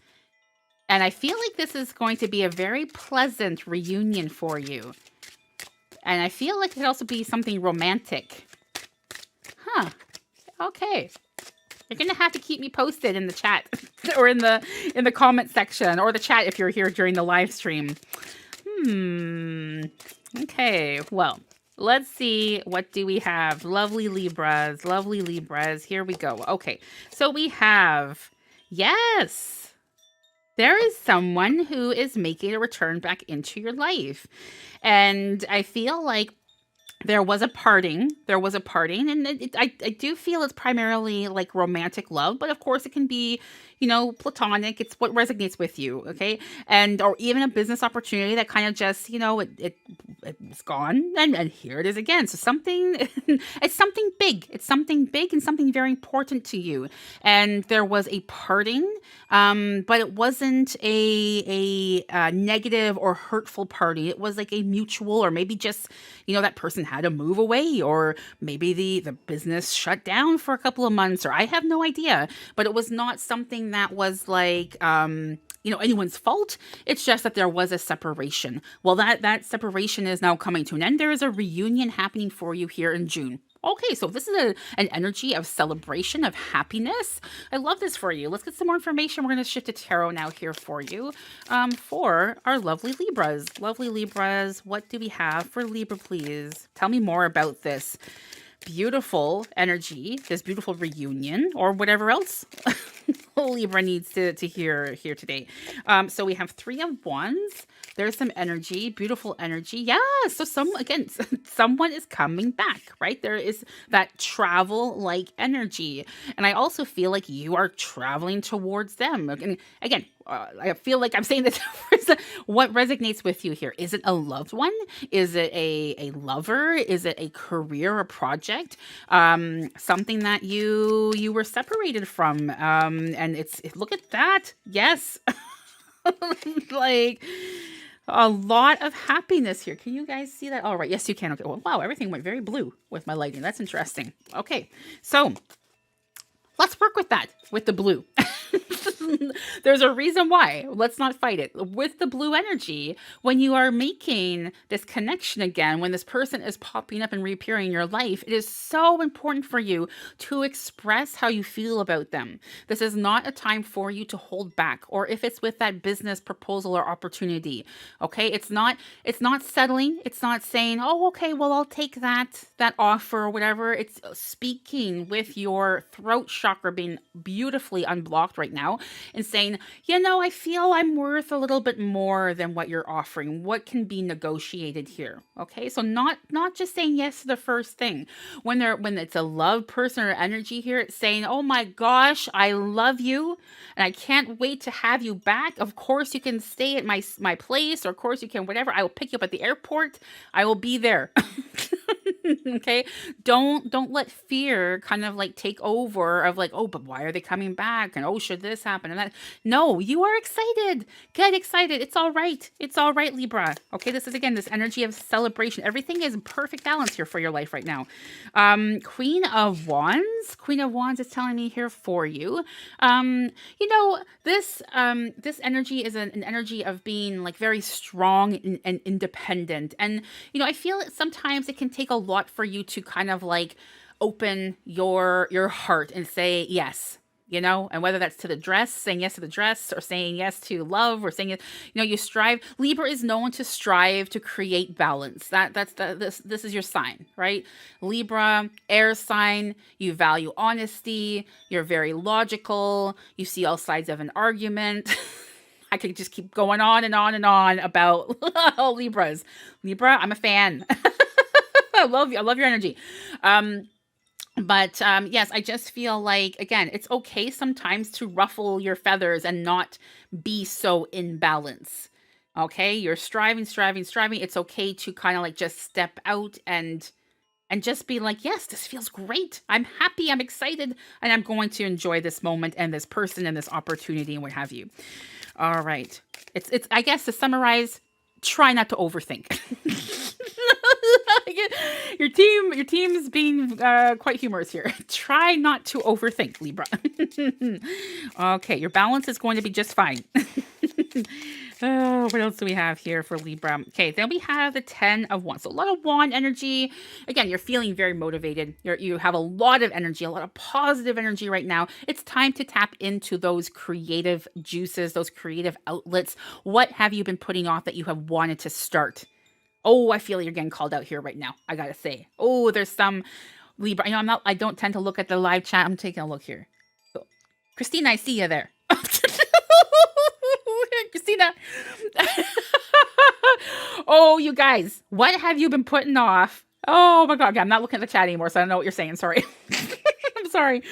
And I feel like this is going to be a very pleasant reunion for you. And I feel like it could also be something romantic. Huh. Okay. You're going to have to keep me posted in the chat or in the comment section, or the chat if you're here during the live stream. Okay. Well, let's see. What do we have? Lovely Libras. Lovely Libras. Here we go. Okay. So we have, yes, there is someone who is making a return back into your life. And I feel like there was a parting. And I do feel it's primarily like romantic love, but of course it can be, platonic. It's what resonates with you, okay? And or even a business opportunity that kind of just, it's gone, and here it is again. So something, it's something big. It's something big and something very important to you. And there was a parting, but it wasn't a negative or hurtful party. It was like a mutual, or maybe just, that person had to move away, or maybe the business shut down for a couple of months, or I have no idea. But it was not something that was like, anyone's fault. It's just that there was a separation. Well, that separation is now coming to an end. There is a reunion happening for you here in June. Okay, so this is an energy of celebration, of happiness. I love this for you. Let's get some more information. We're going to shift to tarot now here for you. For our lovely Libras. Lovely Libras, what do we have for Libra, please? Tell me more about this beautiful energy, this beautiful reunion, or whatever else Libra needs to hear here today. So we have 3 of Wands. There's some energy, beautiful energy. Yeah, so someone is coming back, right? There is that travel-like energy. And I also feel like you are traveling towards them. And again, I feel like I'm saying this. What resonates with you here? Is it a loved one? Is it a lover? Is it a career, a project? Something that you were separated from? And look at that. Yes. Like a lot of happiness here. Can you guys see that? All right. Yes, you can. Okay. Well, wow, everything went very blue with my lighting. That's interesting. Okay. So let's work with that, with the blue. There's a reason why. Let's not fight it. With the blue energy, when you are making this connection again, when this person is popping up and reappearing in your life, it is so important for you to express how you feel about them. This is not a time for you to hold back, or if it's with that business proposal or opportunity. Okay, it's not settling. It's not saying, oh, okay, well, I'll take that offer or whatever. It's speaking with your throat chakra being beautifully unblocked right now and saying, I feel I'm worth a little bit more than what you're offering. What can be negotiated here? Okay, so not just saying yes to the first thing. When it's a love person or energy here, it's saying, oh my gosh, I love you and I can't wait to have you back. Of course you can stay at my place, or of course you can whatever. I will pick you up at the airport. I will be there. Okay, don't let fear kind of like take over of like, oh, but why are they coming back, and oh, should this happen and that. No, you are excited. Get excited. It's all right. It's all right, Libra. Okay, this is again this energy of celebration. Everything is in perfect balance here for your life right now. Queen of Wands is telling me here for you. This energy is an energy of being like very strong and independent, and I feel sometimes it can take a lot for you to kind of like open your heart and say yes, and whether that's to the dress, saying yes to the dress, or saying yes to love, or saying, you strive. Libra is known to strive to create balance. This is your sign, right? Libra, air sign, you value honesty, you're very logical, you see all sides of an argument. I could just keep going on and on and on about Libras. Libra, I'm a fan. I love you. I love your energy. But yes, I just feel like, again, it's okay sometimes to ruffle your feathers and not be so in balance. Okay, you're striving. It's okay to kind of like just step out and just be like, yes, this feels great. I'm happy. I'm excited. And I'm going to enjoy this moment and this person and this opportunity and what have you. All right. It's I guess to summarize, try not to overthink. Your team's being quite humorous here. Try not to overthink, Libra. Okay, your balance is going to be just fine. Oh, what else do we have here for Libra? Okay, then we have the 10 of Wands. So a lot of Wand energy. Again, you're feeling very motivated. You have a lot of energy, a lot of positive energy right now. It's time to tap into those creative juices, those creative outlets. What have you been putting off that you have wanted to start? Oh, I feel you're getting called out here right now. I gotta say. Oh, there's some Libra. I don't tend to look at the live chat. I'm taking a look here. So, Christina, I see you there. Christina. Oh, you guys, what have you been putting off? Oh my God. Okay, I'm not looking at the chat anymore, so I don't know what you're saying. Sorry. I'm sorry.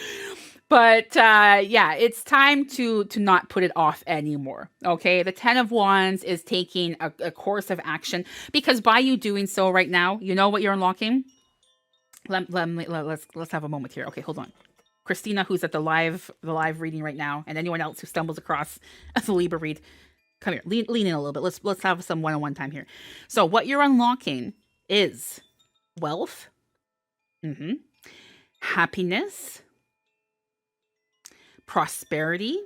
But yeah, it's time to not put it off anymore. Okay, the 10 of Wands is taking a course of action, because by you doing so right now, you know what you're unlocking? Let's have a moment here. Okay, hold on. Christina, who's at the live reading right now, and anyone else who stumbles across the Libra read, come here, lean in a little bit. Let's have some one-on-one time here. So what you're unlocking is wealth, happiness, prosperity,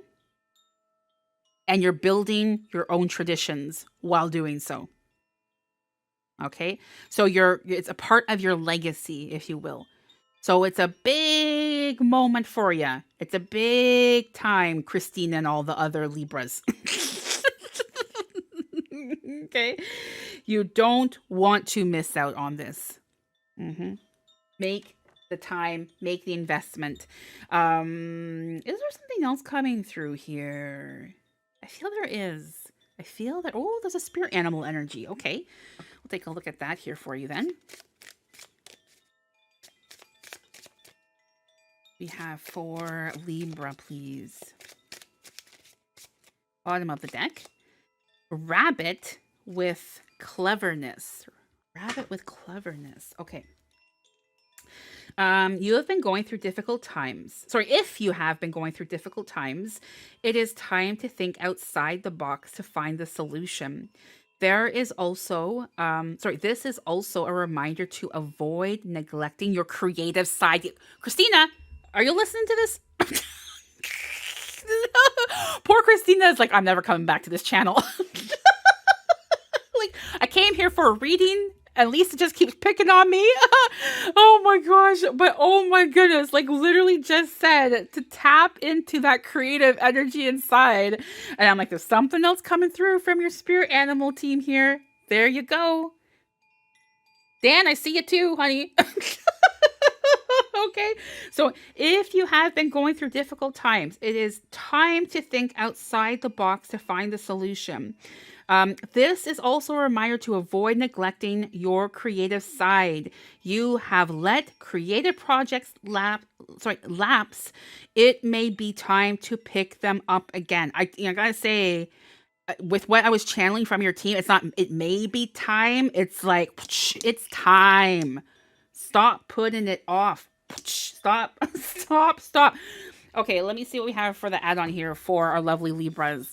and you're building your own traditions while doing so. Okay, so it's a part of your legacy, if you will. So it's a big moment for you. It's a big time, Christine and all the other Libras. Okay. You don't want to miss out on this. Make the time, make the investment. Is there something else coming through here? I feel there is. I feel that, oh, there's a spirit animal energy. Okay. We'll take a look at that here for you then. We have for Libra, please. Bottom of the deck. Rabbit with cleverness. Rabbit with cleverness. Okay. You have been going through difficult times. Sorry, if you have been going through difficult times, it is time to think outside the box to find the solution. There is also, this is also a reminder to avoid neglecting your creative side. Christina, are you listening to this? Poor Christina is like, I'm never coming back to this channel. Like, I came here for a reading and Lisa just keeps picking on me. Oh my gosh. But oh my goodness, like literally just said to tap into that creative energy inside. And I'm like, there's something else coming through from your spirit animal team here. There you go. Dan, I see you too, honey. Okay. So if you have been going through difficult times, it is time to think outside the box to find the solution. This is also a reminder to avoid neglecting your creative side. You have let creative projects lapse. It may be time to pick them up again. I gotta say, with what I was channeling from your team, it's not, it may be time. It's like, it's time. Stop putting it off. Stop, stop. Okay, let me see what we have for the add-on here for our lovely Libras.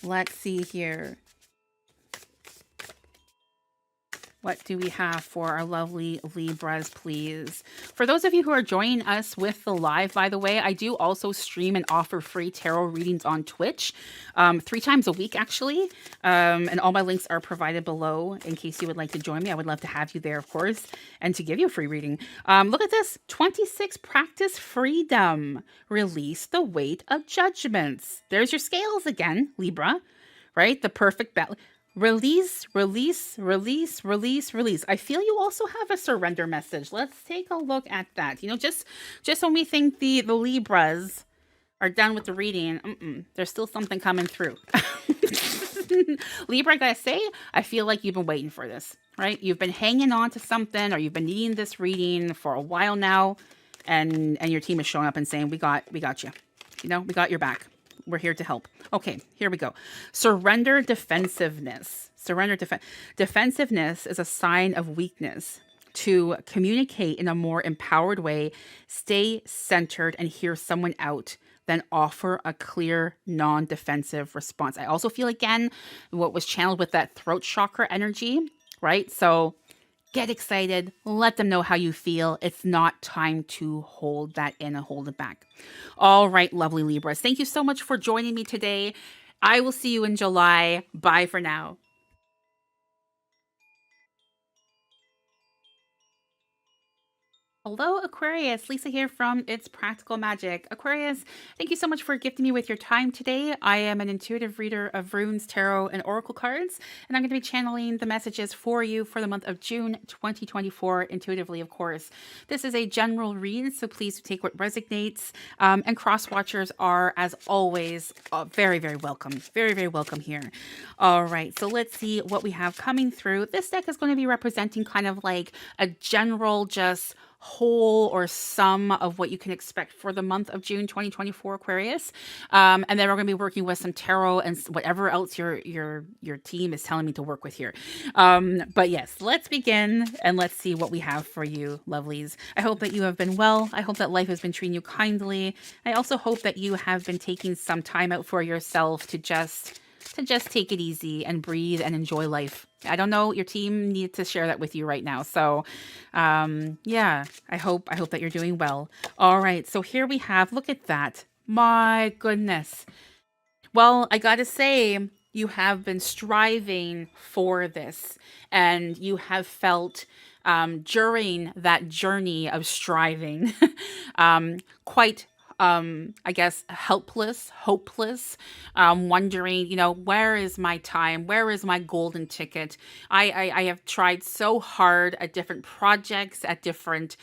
Let's see here. What do we have for our lovely Libras, please? For those of you who are joining us with the live, by the way, I do also stream and offer free tarot readings on Twitch 3 times a week, actually. And all my links are provided below in case you would like to join me. I would love to have you there, of course, and to give you a free reading. Look at this. 26, practice freedom. Release the weight of judgments. There's your scales again, Libra, right? The perfect balance. Release. I feel you also have a surrender message. Let's take a look at that. You know, just when we think the Libras are done with the reading, there's still something coming through. Libra, I gotta say, I feel like you've been waiting for this, right? You've been hanging on to something, or you've been needing this reading for a while now, and your team is showing up and saying, we got you. You know, we got your back. We're here to help. Okay, here we go. Surrender defensiveness. Defensiveness is a sign of weakness. To communicate in a more empowered way, stay centered and hear someone out, then offer a clear, non-defensive response. I also feel, again, what was channeled with that throat chakra energy, right? So get excited. Let them know how you feel. It's not time to hold that in and hold it back. All right, lovely Libras. Thank you so much for joining me today. I will see you in July. Bye for now. Hello, Aquarius. Lisa here from It's Practical Magic. Aquarius, thank you so much for gifting me with your time today. I am an intuitive reader of runes, tarot, and oracle cards, and I'm going to be channeling the messages for you for the month of June 2024, intuitively, of course. This is a general read, so please take what resonates. And cross-watchers are, as always, very, very welcome. Very, very welcome here. All right, so let's see what we have coming through. This deck is going to be representing kind of like a general just whole or sum of what you can expect for the month of June 2024, Aquarius. And then we're going to be working with some tarot and whatever else your team is telling me to work with here. But yes, let's begin and let's see what we have for you, lovelies. I hope that you have been well. I hope that life has been treating you kindly. I also hope that you have been taking some time out for yourself to just take it easy and breathe and enjoy life. I don't know, your team needs to share that with you right now. So, yeah, I hope that you're doing well. All right, so here we have, look at that. My goodness. Well, I gotta say, You have been striving for this, and you have felt during that journey of striving quite, I guess, helpless, hopeless, wondering, where is my time? Where is my golden ticket? I have tried so hard at different projects, at different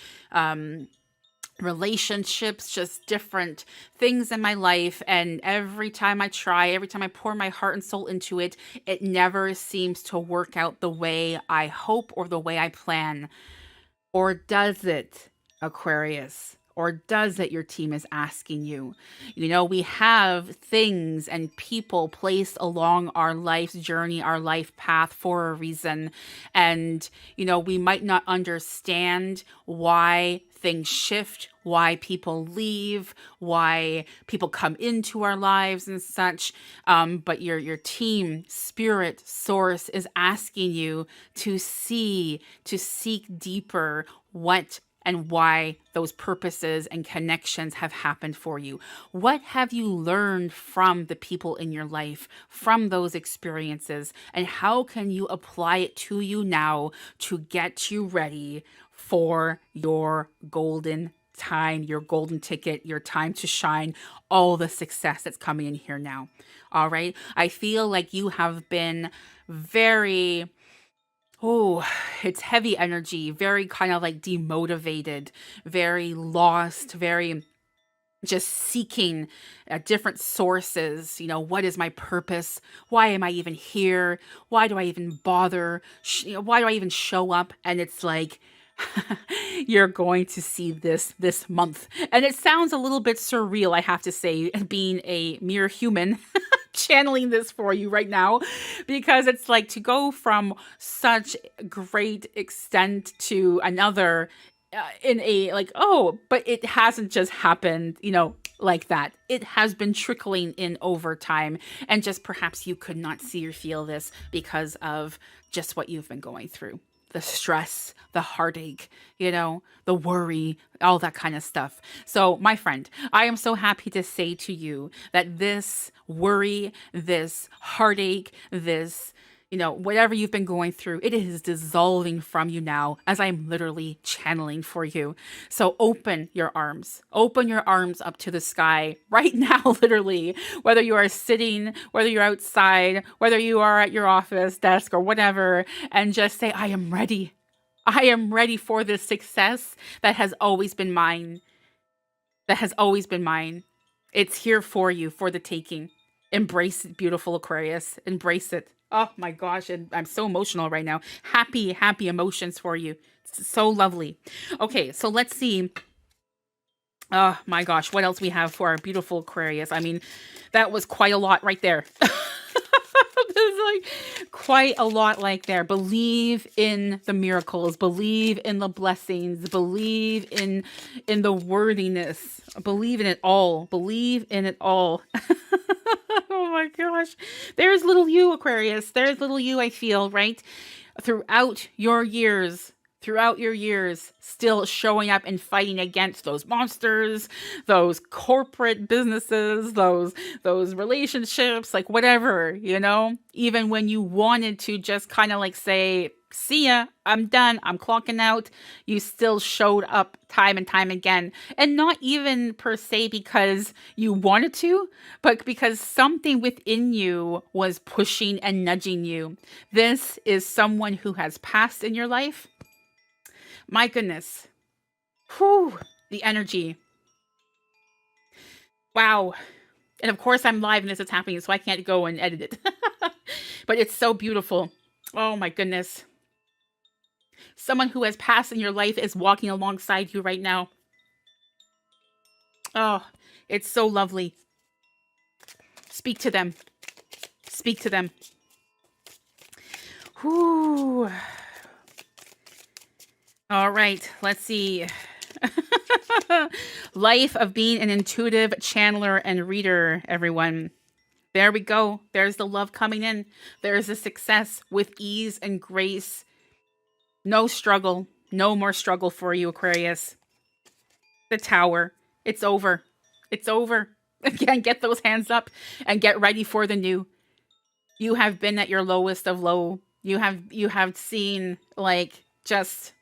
relationships, just different things in my life. And every time I try, every time I pour my heart and soul into it, it never seems to work out the way I hope or the way I plan. Or does it, Aquarius? Or does it, your team is asking you? We have things and people placed along our life's journey, our life path for a reason. And, we might not understand why things shift, why people leave, why people come into our lives and such. But your team, spirit, source is asking you to see, to seek deeper what and why those purposes and connections have happened for you. What have you learned from the people in your life, from those experiences, and how can you apply it to you now to get you ready for your golden time, your golden ticket, your time to shine, all the success that's coming in here now? All right. I feel like you have been very, oh, it's heavy energy, very kind of like demotivated, very lost, very just seeking different sources. What is my purpose? Why am I even here? Why do I even bother? Why do I even show up? And it's like, you're going to see this month. And it sounds a little bit surreal, I have to say, being a mere human channeling this for you right now, because it's like to go from such great extent to another in a like, oh, but it hasn't just happened, like that. It has been trickling in over time, and just perhaps you could not see or feel this because of just what you've been going through. The stress, the heartache, the worry, all that kind of stuff. So, my friend, I am so happy to say to you that this worry, this heartache, this, whatever you've been going through, it is dissolving from you now as I'm literally channeling for you. So open your arms up to the sky right now, literally, whether you are sitting, whether you're outside, whether you are at your office desk or whatever, and just say, I am ready. I am ready for this success that has always been mine. That has always been mine. It's here for you, for the taking. Embrace it, beautiful Aquarius. Embrace it. Oh my gosh, and I'm so emotional right now. Happy, happy emotions for you. It's so lovely. Okay, so let's see. Oh my gosh, what else we have for our beautiful Aquarius? I mean, that was quite a lot right there. There's like quite a lot like there. Believe in the miracles, believe in the blessings, believe in the worthiness, believe in it all, believe in it all. Oh my gosh. There's little you, Aquarius. There's little you, I feel, right? Throughout your years, still showing up and fighting against those monsters, those corporate businesses, those relationships, like whatever, even when you wanted to just kind of like say, see ya, I'm done, I'm clocking out, you still showed up time and time again. And not even per se because you wanted to, but because something within you was pushing and nudging you. This is someone who has passed in your life. My goodness. Whew, the energy. Wow. And of course I'm live and this is happening, so I can't go and edit it. But it's so beautiful. Oh my goodness. Someone who has passed in your life is walking alongside you right now. Oh, it's so lovely. Speak to them. Speak to them. Whew. All right, let's see. Life of being an intuitive channeler and reader, everyone. There we go. There's the love coming in. There's the success with ease and grace. No struggle. No more struggle for you, Aquarius. The Tower. It's over. It's over. Again, get those hands up and get ready for the new. You have been at your lowest of low. You have seen like just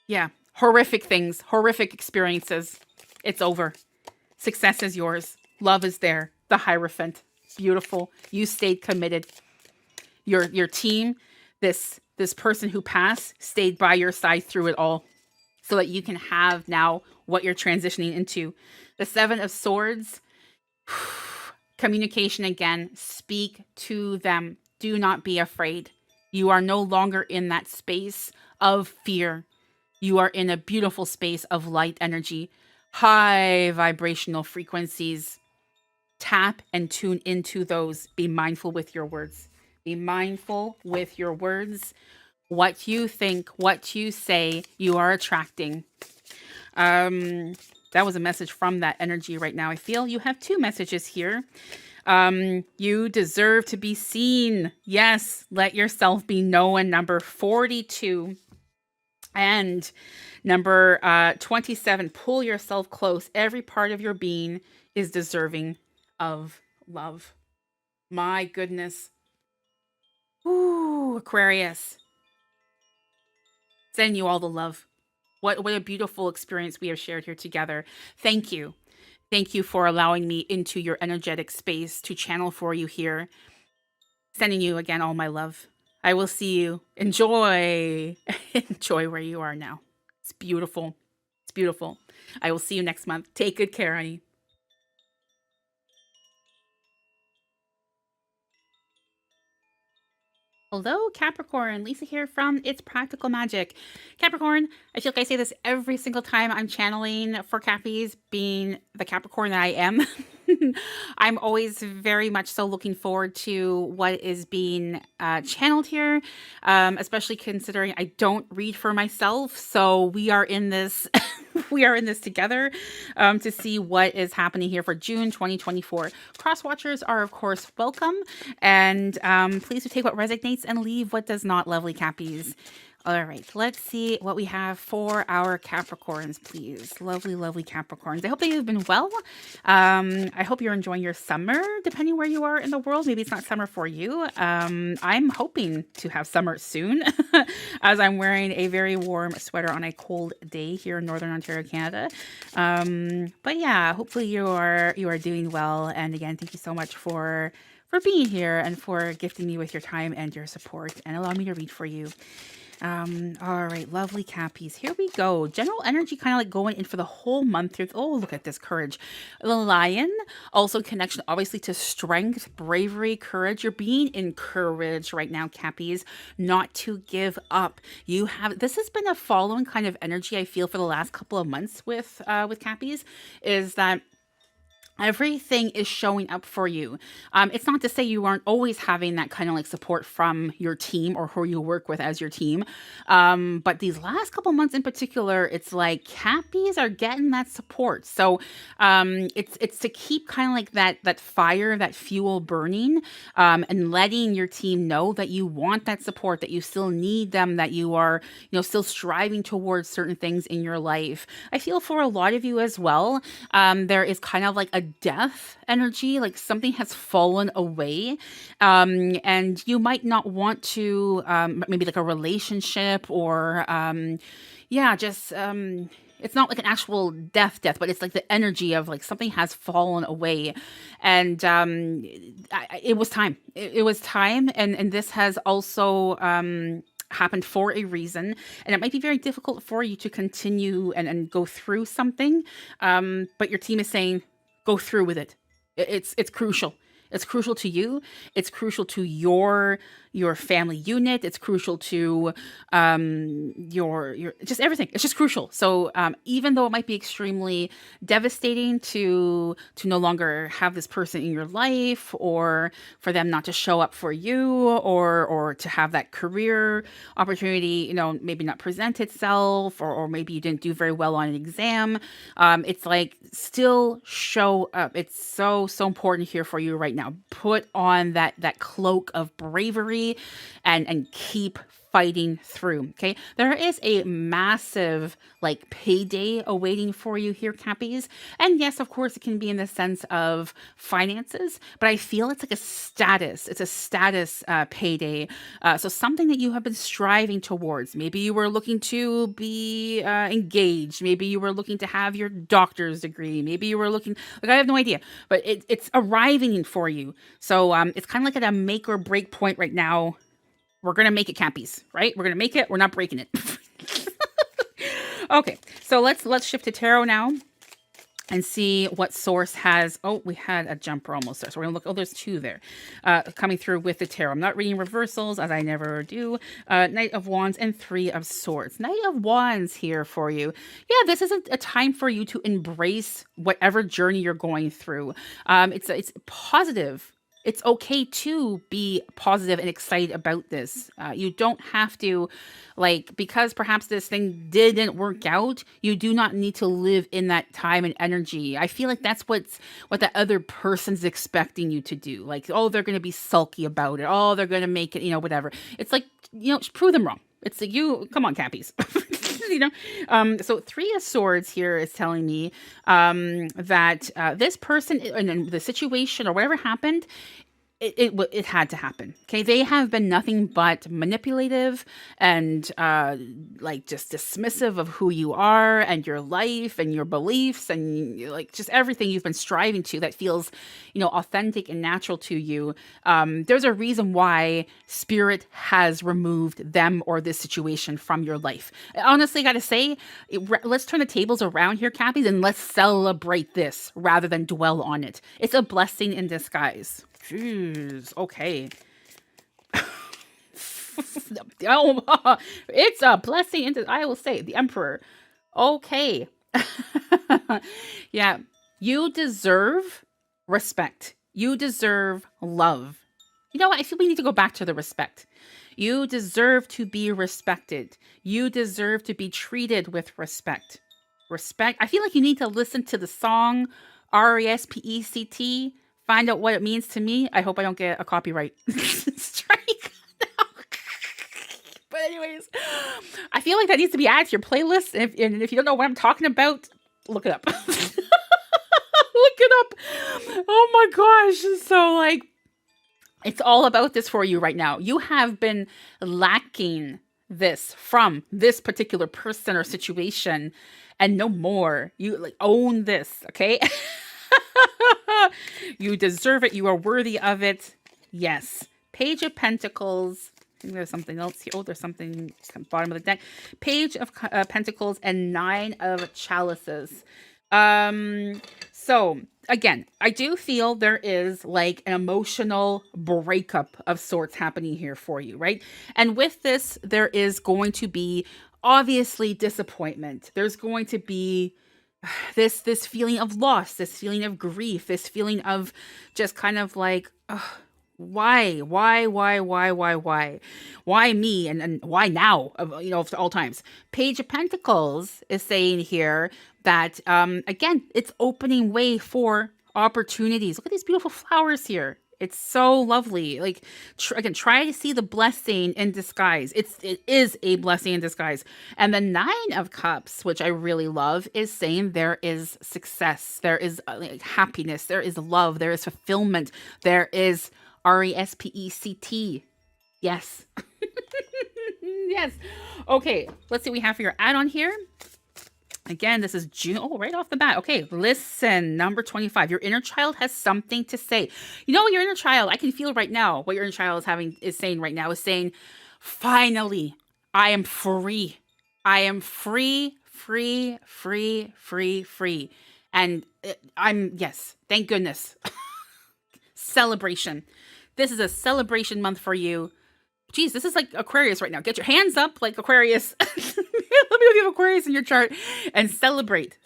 yeah, horrific things, horrific experiences. It's over. Success is yours. Love is there. The Hierophant. Beautiful. You stayed committed. Your team, this person who passed, stayed by your side through it all so that you can have now what you're transitioning into. The Seven of Swords, communication again. Speak to them. Do not be afraid. You are no longer in that space of fear. You are in a beautiful space of light energy, high vibrational frequencies. Tap and tune into those. Be mindful with your words. Be mindful with your words. What you think, what you say, you are attracting. That was a message from that energy right now. I feel you have two messages here. You deserve to be seen. Yes, let yourself be known. Number 42. And number 27, pull yourself close. Every part of your being is deserving of love. My goodness. Ooh, Aquarius. Sending you all the love. What a beautiful experience we have shared here together. Thank you. Thank you for allowing me into your energetic space to channel for you here. Sending you again all my love. I will see you. Enjoy. Enjoy where you are now. It's beautiful. It's beautiful. I will see you next month. Take good care, honey. Hello, Capricorn. Lisa here from It's Practical Magic. Capricorn, I feel like I say this every single time I'm channeling for Cappies, being the Capricorn that I am. I'm always very much so looking forward to what is being channeled here, especially considering I don't read for myself. So we are in this. We are in this together to see what is happening here for June 2024. Cross watchers are, of course, welcome. And please do take what resonates and leave what does not, lovely Cappies. All right, let's see what we have for our Capricorns, please. Lovely, lovely Capricorns. I hope that you've been well. I hope you're enjoying your summer, depending where you are in the world. Maybe it's not summer for you. I'm hoping to have summer soon, as I'm wearing a very warm sweater on a cold day here in Northern Ontario, Canada. But yeah, hopefully you are doing well. And again, thank you so much for being here and for gifting me with your time and your support and allowing me to read for you. All right, lovely Cappies. Here we go. General energy kind of like going in for the whole month here. Oh, look at this courage. The Lion, also connection obviously to strength, bravery, courage. You're being encouraged right now, Cappies, not to give up. You have, this has been a following kind of energy I feel for the last couple of months with Cappies, is that everything is showing up for you. It's not to say you aren't always having that kind of like support from your team or who you work with as your team. But these last couple months in particular, it's like Cappies are getting that support. So it's to keep kind of like that fire, that fuel burning, and letting your team know that you want that support, that you still need them, that you are, still striving towards certain things in your life. I feel for a lot of you as well, there is kind of like a death energy, like something has fallen away, and you might not want to, maybe like a relationship or it's not like an actual death, but it's like the energy of like something has fallen away, and it was time. It was time, and this has also happened for a reason, and it might be very difficult for you to continue and go through something, but your team is saying, go through with it. It's crucial. It's crucial to you. It's crucial to your family unit. It's crucial to your just everything. It's just crucial. So even though it might be extremely devastating to no longer have this person in your life, or for them not to show up for you, or to have that career opportunity, maybe not present itself, or maybe you didn't do very well on an exam, it's like still show up. It's so important here for you right now. Put on that cloak of bravery and keep fighting through. Okay. There is a massive like payday awaiting for you here, Cappies. And yes, of course, it can be in the sense of finances, but I feel it's like a status. It's a status payday. So something that you have been striving towards. Maybe you were looking to be engaged. Maybe you were looking to have your doctor's degree. Maybe you were looking, like, I have no idea, but it's arriving for you. So it's kind of like at a make or break point right now. We're going to make it, Cappies, right? We're going to make it. We're not breaking it. Okay, so let's shift to tarot now and see what source has. Oh, we had a jumper almost there. So we're going to look. Oh, there's two there coming through with the tarot. I'm not reading reversals, as I never do. Knight of Wands and Three of Swords. Knight of Wands here for you. Yeah, this is a time for you to embrace whatever journey you're going through. It's positive. It's okay to be positive and excited about this. You don't have to, like, because perhaps this thing didn't work out, you do not need to live in that time and energy. I feel like that's what the other person's expecting you to do. Like, oh, they're going to be sulky about it. Oh, they're going to make it, whatever. It's like, just prove them wrong. It's like, come on, Cappies. So Three of Swords here is telling me that this person and the situation or whatever happened, it had to happen. Okay, they have been nothing but manipulative and like just dismissive of who you are and your life and your beliefs and like just everything you've been striving to that feels, authentic and natural to you. There's a reason why Spirit has removed them or this situation from your life. Honestly, I gotta say, let's turn the tables around here, Cappies, and let's celebrate this rather than dwell on it. It's a blessing in disguise. Jeez, okay. Oh, it's a blessing. I will say, the Emperor. Okay. Yeah, you deserve respect. You deserve love. You know what? I feel we need to go back to the respect. You deserve to be respected. You deserve to be treated with respect. Respect. I feel like you need to listen to the song RESPECT. Find out what it means to me. I hope I don't get a copyright strike. But anyways, I feel like that needs to be added to your playlist. And if you don't know what I'm talking about, look it up. Look it up. Oh my gosh. So like, it's all about this for you right now. You have been lacking this from this particular person or situation and no more. You like own this, okay? You deserve it. You are worthy of it. Yes. Page of Pentacles. I think there's something else here. Oh, there's something at the bottom of the deck. Page of Pentacles and Nine of Chalices. So again, I do feel there is like an emotional breakup of sorts happening here for you, right? And with this, there is going to be obviously disappointment. There's going to be this feeling of loss, this feeling of grief, this feeling of just kind of like, why me and why now, of all times. Page of Pentacles is saying here that again, it's opening way for opportunities. Look at these beautiful flowers here. It's so lovely. Like, again, try to see the blessing in disguise. It is a blessing in disguise. And the Nine of Cups, which I really love, is saying there is success. There is happiness. There is love. There is fulfillment. There is RESPECT. Yes. Yes. Okay, let's see what we have for your add-on here. Again, this is June. Oh, right off the bat. Okay, listen, number 25. Your inner child has something to say. Your inner child, I can feel right now what your inner child is saying right now, is saying, finally, I am free. I am free. And yes, thank goodness. Celebration. This is a celebration month for you. Geez, this is like Aquarius right now. Get your hands up like Aquarius. Let me know if you have Aquarius in your chart and celebrate.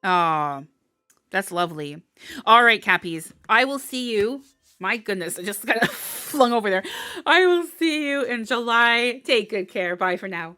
Oh, that's lovely. All right, Cappies. I will see you. My goodness, I just kind of flung over there. I will see you in July. Take good care. Bye for now.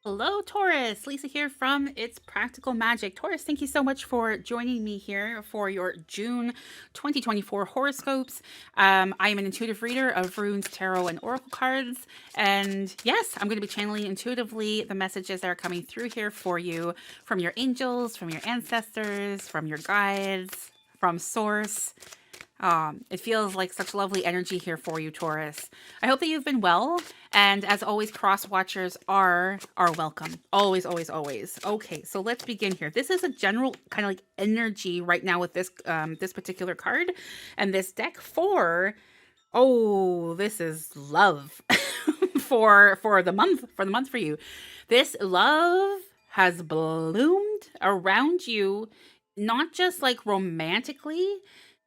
Hello, Taurus. Lisa here from It's Practical Magic. Taurus, thank you so much for joining me here for your June 2024 horoscopes. I am an intuitive reader of runes, tarot, and oracle cards. And yes, I'm going to be channeling intuitively the messages that are coming through here for you from your angels, from your ancestors, from your guides, from Source. It feels like such lovely energy here for you, Taurus. I hope that you've been well, and as always, cross watchers are welcome. Always, always, always. Okay, so let's begin here. This is a general kind of like energy right now with this this particular card and this deck for. Oh, this is love for the month for you. This love has bloomed around you, not just like romantically,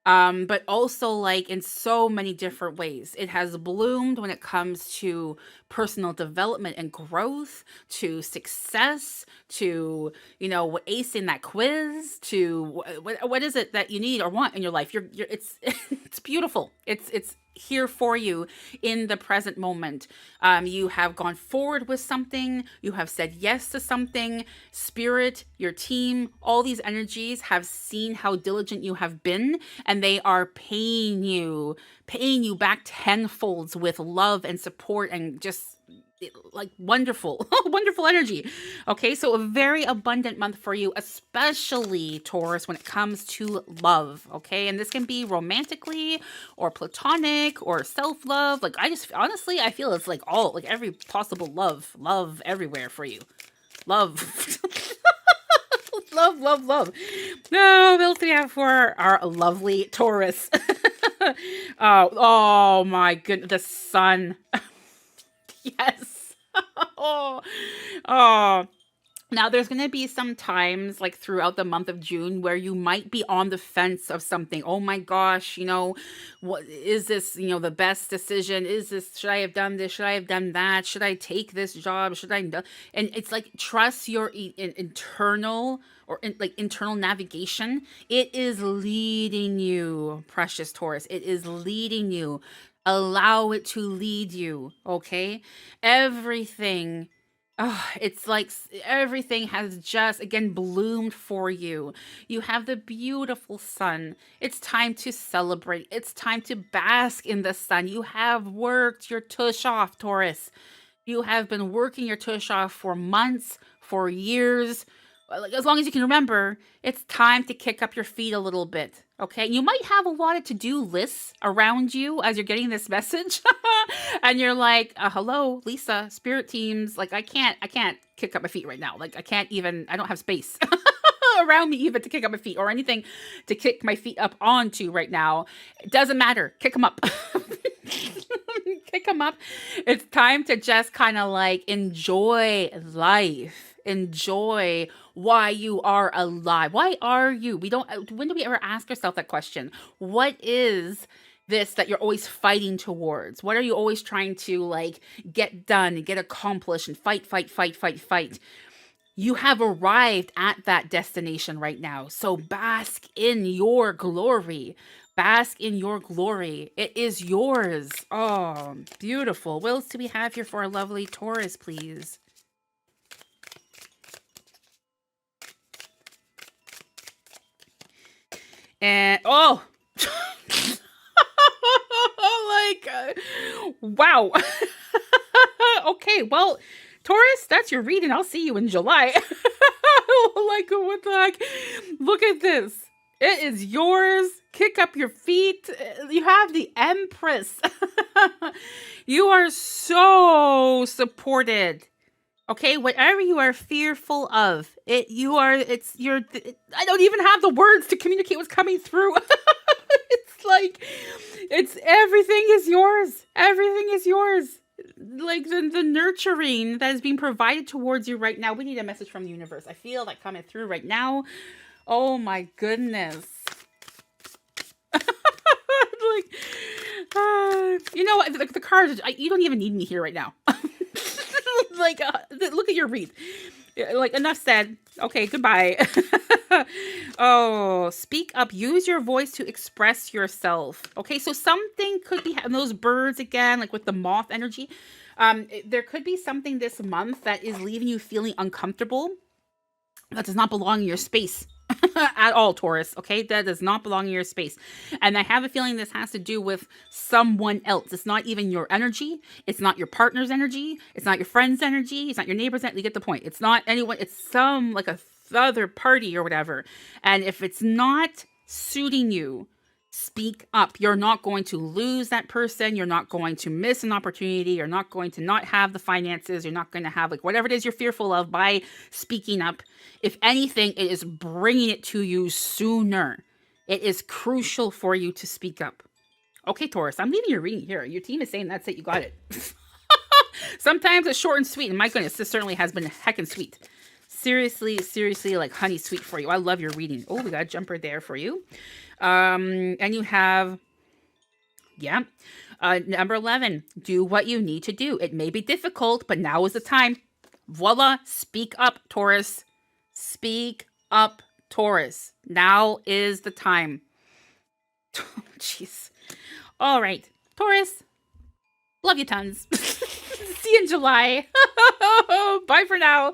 but also like in so many different ways. It has bloomed when it comes to personal development and growth, to success, to, you know, acing that quiz, to what is it that you need or want in your life. You're it's it's beautiful. It's here for you in the present moment. You have gone forward with something, you have said yes to something. Spirit, your team, all these energies have seen how diligent you have been, and they are paying you back tenfolds with love and support and just like wonderful wonderful energy. Okay, so a very abundant month for you, especially Taurus, when it comes to love. Okay, and this can be romantically or platonic or self-love. Like, I just honestly, I feel it's like all, like every possible love everywhere for you. Love. Love, love, love. No, what else do we have for our lovely Taurus? Oh my goodness, the sun. Yes. Oh, oh. Now, there's going to be some times like throughout the month of June where you might be on the fence of something. Oh my gosh, you know, what is this, you know, the best decision? Is this, should I have done this? Should I have done that? Should I take this job? Should I? And it's like, trust your internal or like internal navigation. It is leading you, precious Taurus. It is leading you. Allow it to lead you, okay? Everything. Oh, it's like everything has just again bloomed for you. You have the beautiful sun. It's time to celebrate. It's time to bask in the sun. You have worked your tush off, Taurus. You have been working your tush off for months, for years. Like, as long as you can remember, it's time to kick up your feet a little bit. Okay, you might have a lot of to-do lists around you as you're getting this message, and you're like, "Hello, Lisa, spirit teams. Like, I can't kick up my feet right now. Like, I can't even. I don't have space around me even to kick up my feet or anything to kick my feet up onto right now. It doesn't matter. Kick them up." Kick them up. It's time to just kind of like enjoy life. Enjoy why you are alive. Why are you? We don't, when do we ever ask ourselves that question? What is this that you're always fighting towards? What are you always trying to like get done and get accomplished and fight, fight, fight, fight, fight? You have arrived at that destination right now. So bask in your glory. Bask in your glory. It is yours. Oh, beautiful. What else do we have here for our lovely Taurus, please? And oh, like, wow. Okay, well, Taurus, that's your reading. I'll see you in July. Like, what the heck? Look at this. It is yours. Kick up your feet. You have the Empress. You are so supported. Okay, whatever you are fearful of, I don't even have the words to communicate what's coming through. It's like, it's everything is yours. Everything is yours. Like the nurturing that is being provided towards you right now. We need a message from the universe. I feel that coming through right now. Oh my goodness. Like, you know what? The cards, you don't even need me here right now. Like, look at your read. Like, enough said. Okay, goodbye. Oh, speak up. Use your voice to express yourself. Okay, so something could be those birds again, like with the moth energy. There could be something this month that is leaving you feeling uncomfortable. That does not belong in your space at all, Taurus. Okay, that does not belong in your space. And I have a feeling this has to do with someone else. It's not even your energy. It's not your partner's energy. It's not your friend's energy. It's not your neighbor's energy. You get the point. It's not anyone. It's some like a other party or whatever. And if it's not suiting you, speak up. You're not going to lose that person. You're not going to miss an opportunity. You're not going to not have the finances. You're not going to have like whatever it is you're fearful of by speaking up. If anything, it is bringing it to you sooner. It is crucial for you to speak up. Okay, Taurus, I'm leaving your reading here. Your team is saying that's it. You got it. Sometimes it's short and sweet. And my goodness, this certainly has been heckin' sweet. Seriously, seriously, like honey sweet for you. I love your reading. Oh, we got a jumper there for you. And you have, number 11, do what you need to do. It may be difficult, but now is the time. Voila, speak up, Taurus. Speak up, Taurus. Now is the time. Jeez. All right, Taurus, love you tons. See you in July. Bye for now.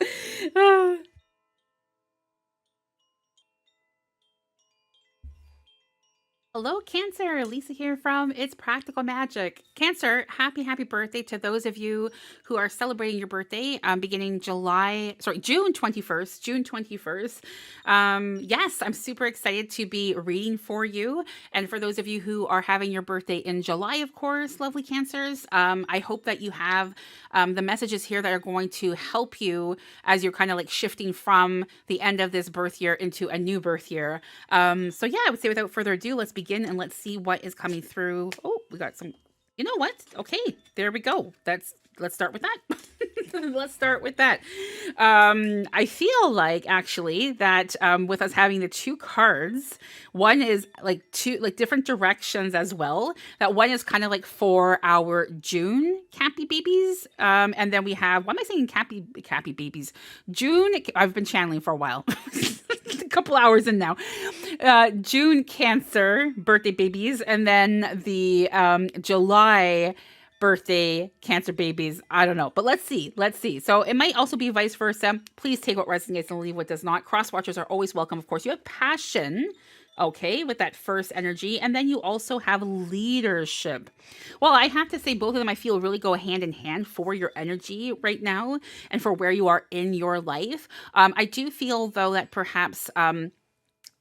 Hello, Cancer. Lisa here from It's Practical Magic. Cancer, happy birthday to those of you who are celebrating your birthday beginning June 21st. June 21st. Yes, I'm super excited to be reading for you. And for those of you who are having your birthday in July, of course, lovely Cancers, I hope that you have the messages here that are going to help you as you're kind of like shifting from the end of this birth year into a new birth year. So yeah, I would say without further ado, let's begin and let's see what is coming through. Oh, we got some, you know what? Okay, there we go. Let's start with that. Let's start with that. I feel like actually that with us having the two cards, one is like two like different directions as well. That one is kind of like for our June Cappy babies. And then we have, why am I saying Cappy babies? June, I've been channeling for a while. A couple hours in now. June Cancer birthday babies, and then the July birthday Cancer babies. I don't know, but let's see. So it might also be vice versa. Please take what resonates and leave what does not. Cross watchers are always welcome. Of course, you have passion, okay, with that first energy, and then you also have leadership. Well, I have to say both of them I feel really go hand in hand for your energy right now and for where you are in your life. I do feel though that perhaps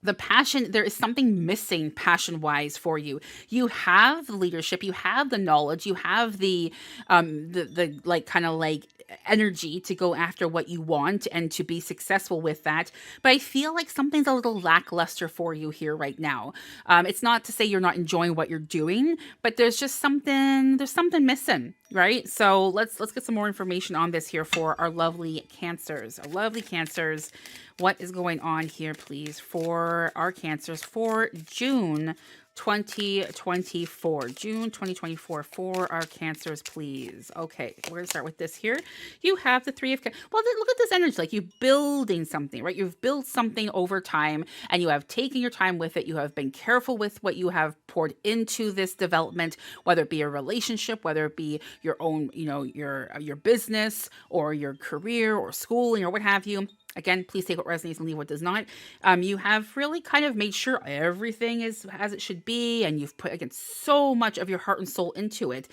the passion, there is something missing passion wise for you. You have the leadership, you have the knowledge, you have the like kind of like energy to go after what you want and to be successful with that. But I feel like something's a little lackluster for you here right now. It's not to say you're not enjoying what you're doing, but there's something missing, right? So let's get some more information on this here for our lovely Cancers. What is going on here, please, for our Cancers for June 2024. June 2024 for our Cancers, please. Okay, we're going to start with this here. You have the Three of Well, look at this energy. Like you're building something, right? You've built something over time and you have taken your time with it. You have been careful with what you have poured into this development, whether it be a relationship, whether it be your own, your business or your career or schooling or what have you. Again, please take what resonates and leave what does not. You have really kind of made sure everything is as it should be, and you've put, again, so much of your heart and soul into it.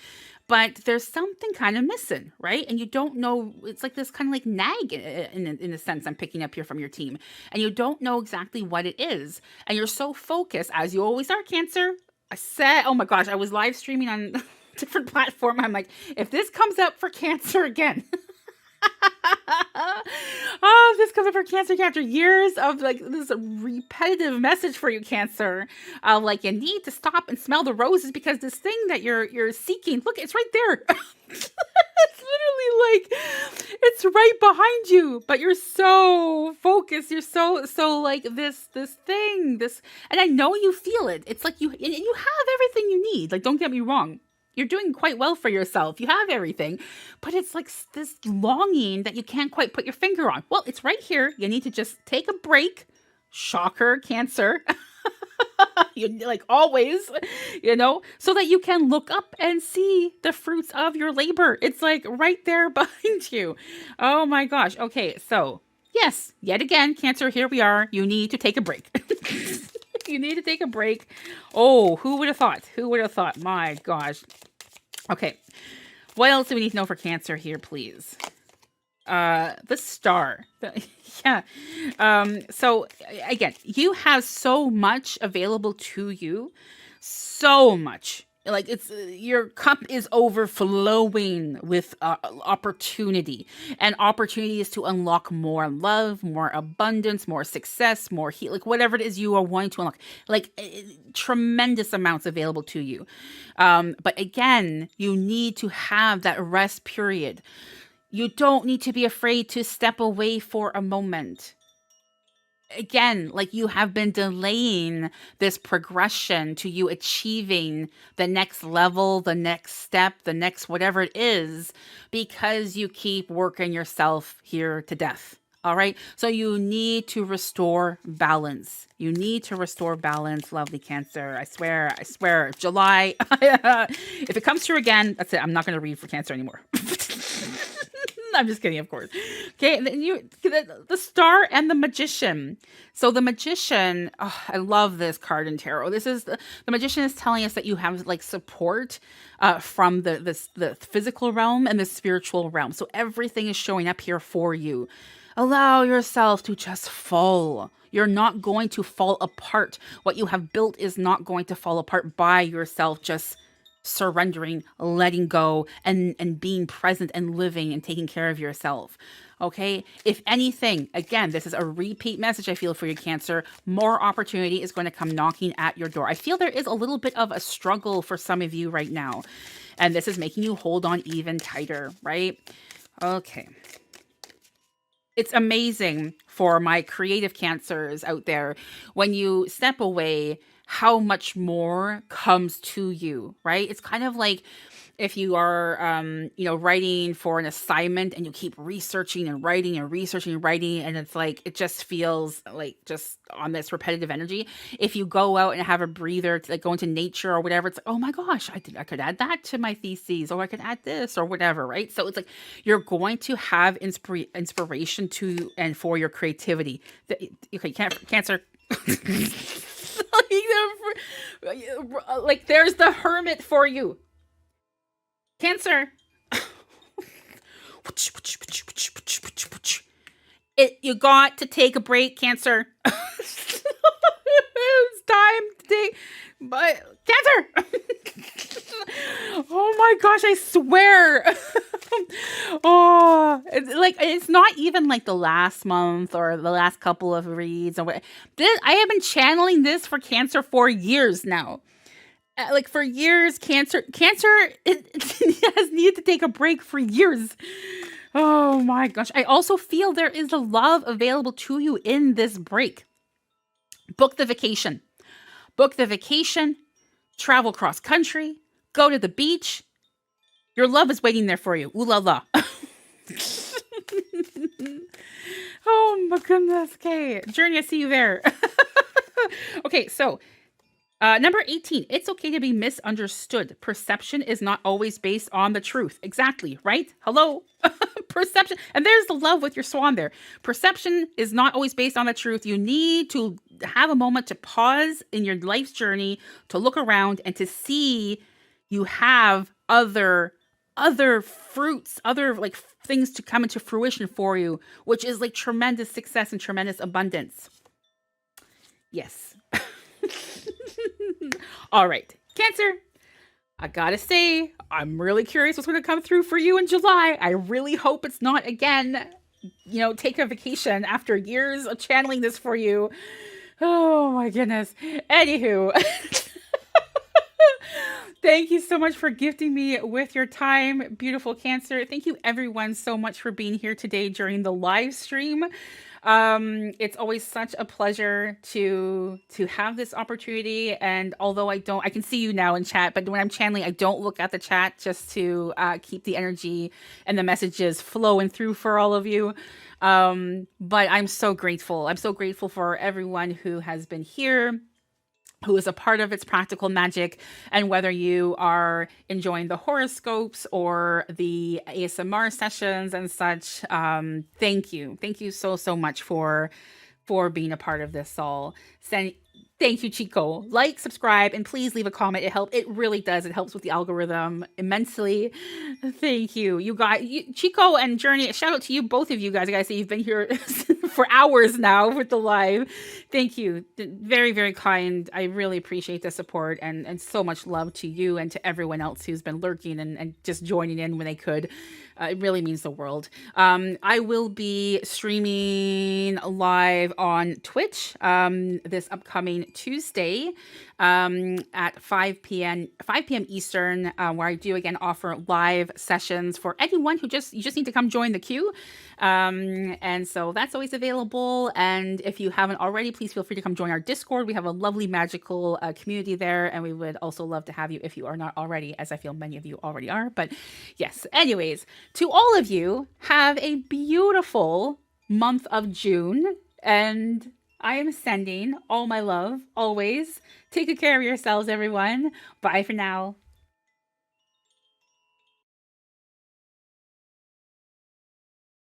But there's something kind of missing, right? And you don't know, it's like this kind of like nag in a sense I'm picking up here from your team. And you don't know exactly what it is. And you're so focused, as you always are, Cancer. Oh my gosh, I was live streaming on a different platform. I'm like, if this comes up for Cancer again... Oh, this comes up for Cancer after years of like this repetitive message for you, Cancer. Like you need to stop and smell the roses because this thing that you're seeking, look, it's right there. It's literally like it's right behind you, but you're so focused. You're so like this thing, and I know you feel it. It's like you have everything you need. Like, don't get me wrong. You're doing quite well for yourself. You have everything, but it's like this longing that you can't quite put your finger on. Well, it's right here. You need to just take a break. Shocker, Cancer. You like always, so that you can look up and see the fruits of your labor. It's like right there behind you. Oh my gosh. Okay, so yes, yet again, Cancer, here we are. You need to take a break. You need to take a break. Oh, who would have thought? Who would have thought? My gosh. Okay. What else do we need to know for Cancer here, please? The star. Yeah. So again, you have so much available to you. So much. Like it's your cup is overflowing with opportunity, and opportunity is to unlock more love, more abundance, more success, more heat, like whatever it is you are wanting to unlock, like tremendous amounts available to you. But again, you need to have that rest period. You don't need to be afraid to step away for a moment. Again, like you have been delaying this progression to you achieving the next level, the next step, the next whatever it is, because you keep working yourself here to death. All right. So you need to restore balance. You need to restore balance, lovely Cancer. I swear, July. If it comes through again, that's it. I'm not going to read for Cancer anymore. I'm just kidding, of course. Okay, and then the star and the magician. So the magician, oh, I love this card in tarot. This is the magician is telling us that you have like support from the physical realm and the spiritual realm. So everything is showing up here for you. Allow yourself to just fall. You're not going to fall apart. What you have built is not going to fall apart by yourself. Just surrendering, letting go, and being present and living and taking care of yourself. Okay. If anything, again, this is a repeat message I feel for your Cancer. More opportunity is going to come knocking at your door. I feel there is a little bit of a struggle for some of you right now, and this is making you hold on even tighter, right? Okay. It's amazing for my creative Cancers out there when you step away, how much more comes to you, right? It's kind of like if you are, writing for an assignment and you keep researching and writing and researching and writing, and it's like, it just feels like just on this repetitive energy. If you go out and have a breather to like go into nature or whatever, it's like, oh my gosh, I could add that to my theses, or I could add this or whatever, right? So it's like, you're going to have inspiration to, and for your creativity. Okay, Cancer. Like there's the Hermit for you, Cancer. You got to take a break, Cancer. It's time to take, but Cancer. Oh my gosh, I swear. Oh, it's not even like the last month or the last couple of reads or what. I have been channeling this for Cancer for years now. Like for years, Cancer it has needed to take a break for years. Oh my gosh. I also feel there is a love available to you in this break. Book the vacation. Book the vacation. Travel cross country. Go to the beach. Your love is waiting there for you. Ooh la la. Oh my goodness. Okay. Journey, I see you there. Okay, so number 18. It's okay to be misunderstood. Perception is not always based on the truth. Exactly, right? Hello? Perception. And there's the love with your swan there. Perception is not always based on the truth. You need to have a moment to pause in your life's journey, to look around and to see you have other fruits, other like things to come into fruition for you, which is like tremendous success and tremendous abundance. Yes. All right, Cancer. I gotta say, I'm really curious what's going to come through for you in July. I really hope it's not again, take a vacation after years of channeling this for you. Oh my goodness. Anywho. Thank you so much for gifting me with your time, beautiful Cancer. Thank you everyone so much for being here today during the live stream. It's always such a pleasure to have this opportunity. And although I can see you now in chat, but when I'm channeling, I don't look at the chat just to keep the energy and the messages flowing through for all of you. But I'm so grateful. I'm so grateful for everyone who has been here. who is a part of its practical magic. And whether you are enjoying the horoscopes or the ASMR sessions and such, thank you. Thank you so, so much for being a part of this all. Thank you, Chico. Like, subscribe, and please leave a comment. It really does. It helps with the algorithm immensely. Thank you. You guys, Chico and Journey, shout out to you, both of you guys. I gotta say, you've been here for hours now with the live. Thank you. Very, very kind. I really appreciate the support, and so much love to you and to everyone else who's been lurking and just joining in when they could. It really means the world. I will be streaming live on Twitch this upcoming Tuesday at 5 p.m. Eastern, where I do again offer live sessions for anyone who you just need to come join the queue. And so that's always available. And if you haven't already, please feel free to come join our Discord. We have a lovely magical community there, and we would also love to have you if you are not already, as I feel many of you already are. But yes, anyways, to all of you, have a beautiful month of June, and I am sending all my love always. Take good care of yourselves, everyone. Bye for now.